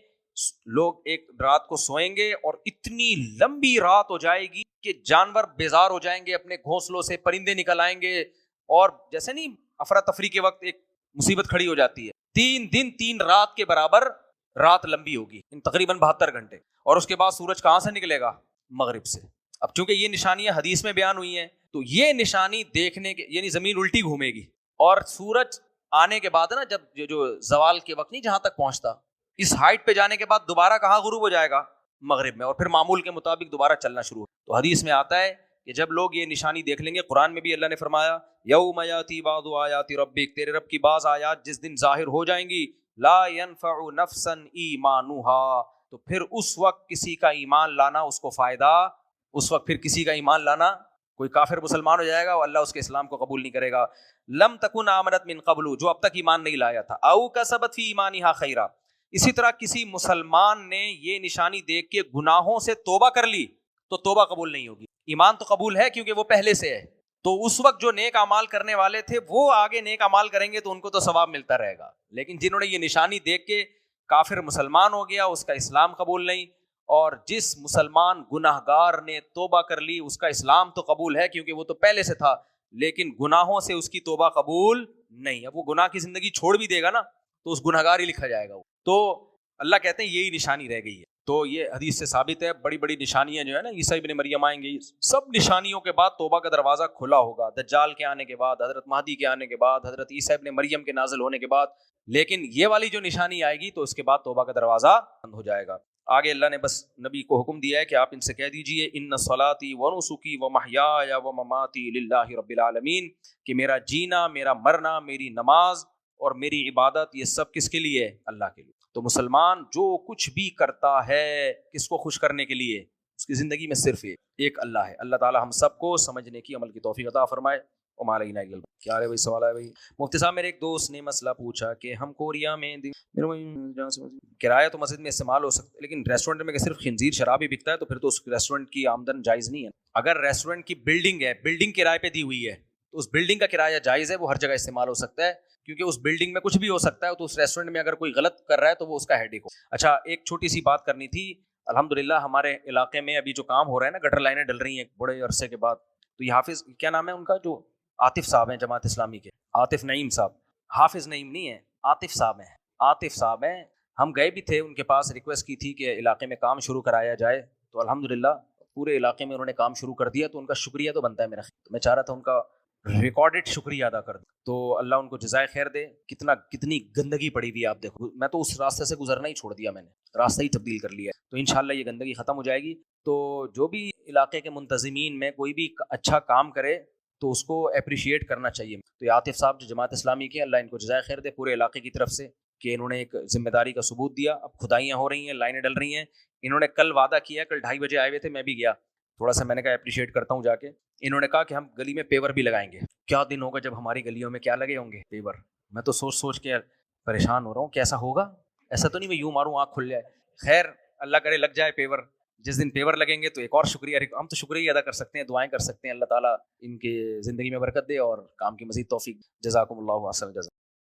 لوگ ایک رات کو سوئیں گے اور اتنی لمبی رات ہو جائے گی کہ جانور بیزار ہو جائیں گے اپنے گھونسلوں سے، پرندے نکل آئیں گے، اور جیسے نہیں افراتفری کے وقت ایک مصیبت کھڑی ہو جاتی ہے، 3 دن 3 رات کے برابر رات لمبی ہوگی، تقریباً 72 گھنٹے، اور اس کے بعد سورج کہاں سے نکلے گا؟ مغرب سے۔ اب چونکہ یہ نشانیاں حدیث میں بیان ہوئی ہیں، تو یہ نشانی دیکھنے کے، یعنی زمین الٹی گھومے گی، اور سورج آنے کے بعد نا، جب جو زوال کے وقت نہیں جہاں تک پہنچتا، اس ہائٹ پہ جانے کے بعد دوبارہ کہاں غروب ہو جائے گا؟ مغرب میں، اور پھر معمول کے مطابق دوبارہ چلنا شروع ہو۔ تو حدیث میں آتا ہے کہ جب لوگ یہ نشانی دیکھ لیں گے، قرآن میں بھی اللہ نے فرمایا یوم یاتی بعض آیات ربک، تیرے رب کی بعض آیات جس دن ظاہر ہو جائیں گی، لا ينفع نفسا ایمانها، تو پھر اس وقت کسی کا ایمان لانا اس کو فائدہ اس وقت پھر کسی کا ایمان لانا، کوئی کافر مسلمان ہو جائے گا اور اللہ اس کے اسلام کو قبول نہیں کرے گا. لم تکن آمنت من قبل، جو اب تک ایمان نہیں لایا تھا، او کسبت فی ایمانہا خیرا. اسی طرح کسی مسلمان نے یہ نشانی دیکھ کے گناہوں سے توبہ کر لی تو توبہ قبول نہیں ہوگی. ایمان تو قبول ہے کیونکہ وہ پہلے سے ہے، تو اس وقت جو نیک اعمال کرنے والے تھے وہ آگے نیک اعمال کریں گے تو ان کو تو ثواب ملتا رہے گا. لیکن جنہوں نے یہ نشانی دیکھ کے کافر مسلمان ہو گیا، اس کا اسلام قبول نہیں، اور جس مسلمان گناہگار نے توبہ کر لی اس کا اسلام تو قبول ہے کیونکہ وہ تو پہلے سے تھا، لیکن گناہوں سے اس کی توبہ قبول نہیں. اب وہ گناہ کی زندگی چھوڑ بھی دے گا نا تو اس گناہگار ہی لکھا جائے گا. تو اللہ کہتے ہیں یہی نشانی رہ گئی ہے. تو یہ حدیث سے ثابت ہے، بڑی بڑی نشانیاں جو ہے نا، عیسیٰ ابن مریم آئیں گے، سب نشانیوں کے بعد توبہ کا دروازہ کھلا ہوگا. دجال کے آنے کے بعد، حضرت مہدی کے آنے کے بعد، حضرت عیسیٰ ابن مریم کے نازل ہونے کے بعد. لیکن یہ والی جو نشانی آئے گی تو اس کے بعد توبہ کا دروازہ بند ہو جائے گا. آگے اللہ نے بس نبی کو حکم دیا ہے کہ آپ ان سے کہہ دیجئے ان صلاتی ونسکی ومحیای ومماتی للہ رب العالمین، کہ میرا جینا، میرا مرنا، میری نماز اور میری عبادت یہ سب کس کے لیے؟ اللہ کے لیے. تو مسلمان جو کچھ بھی کرتا ہے کس کو خوش کرنے کے لیے؟ اس کی زندگی میں صرف ایک اللہ ہے. اللہ تعالی ہم سب کو سمجھنے کی، عمل کی توفیق عطا فرمائے. کیا ہے بھائی سوال ہے بھائی؟ مفتی صاحب میرے ایک دوست نے مسئلہ پوچھا کہ ہم کوریا میں کرایہ تو مسجد میں استعمال ہو سکتا ہے، لیکن ریسٹورنٹ میں صرف خنزیر شراب ہی بکتا ہے تو پھر تو اس ریسٹورنٹ کی آمدن جائز نہیں ہے. اگر ریسٹورنٹ کی بلڈنگ ہے، بلڈنگ کرائے پہ دی ہوئی ہے تو اس بلڈنگ کا کرایہ جائز ہے، وہ ہر جگہ استعمال ہو سکتا ہے کیونکہ اس بلڈنگ میں کچھ بھی ہو سکتا ہے. تو اس ریسٹورنٹ میں اگر کوئی غلط کر رہا ہے تو وہ اس کا ہیڈ ایک ہو. اچھا ایک چھوٹی سی بات کرنی تھی. الحمدللہ ہمارے علاقے میں ابھی جو کام ہو رہا ہے نا، گٹر لائنیں ڈل رہی ہیں بڑے عرصے کے بعد. تو یہ حافظ کیا نام ہے ان کا، جو عاطف صاحب ہیں جماعت اسلامی کے، عاطف نعیم صاحب، حافظ نعیم نہیں ہے، عاطف صاحب ہیں، عاطف صاحب ہیں. ہم گئے بھی تھے ان کے پاس، ریکویسٹ کی تھی کہ علاقے میں کام شروع کرایا جائے. تو الحمدللہ پورے علاقے میں انہوں نے کام شروع کر دیا. تو ان کا شکریہ تو بنتا ہے میرا. تو میں چاہ رہا تھا ان کا ریکارڈڈ شکریہ ادا کر دوں. تو اللہ ان کو جزائے خیر دے. کتنی گندگی پڑی ہوئی ہے آپ دیکھو. میں تو اس راستے سے گزرنا ہی چھوڑ دیا، میں نے راستہ ہی تبدیل کر لیا. تو انشاءاللہ یہ گندگی ختم ہو جائے گی. تو جو بھی علاقے کے منتظمین میں کوئی بھی اچھا کام کرے تو اس کو اپریشیٹ کرنا چاہیے. تو یہ عاطف صاحب جو جماعت اسلامی کے، اللہ ان کو جزائے خیر دے پورے علاقے کی طرف سے، کہ انہوں نے ایک ذمہ داری کا ثبوت دیا. اب کھدائیاں ہو رہی ہیں، لائنیں ڈل رہی ہیں. انہوں نے کل وعدہ کیا، کل 2:30 بجے آئے ہوئے تھے، میں بھی گیا تھوڑا سا، میں نے کہا اپریشیٹ کرتا ہوں جا کے. انہوں نے کہا کہ ہم گلی میں پیور بھی لگائیں گے. کیا دن ہوگا جب ہماری گلیوں میں کیا لگے ہوں گے؟ پیور. میں تو سوچ کے پریشان ہو رہا ہوں کیسا ہوگا. ایسا تو نہیں میں یوں ماروں آنکھ کھل جائے. خیر اللہ کرے لگ جائے پیور. جس دن پیور لگیں گے تو ایک اور شکریہ، ہم تو شکریہ ادا کر سکتے ہیں، دعائیں کر سکتے ہیں. اللہ تعالیٰ ان کے زندگی میں برکت دے اور کام کی مزید توفیق. جزاکم اللہ احسن الجزا.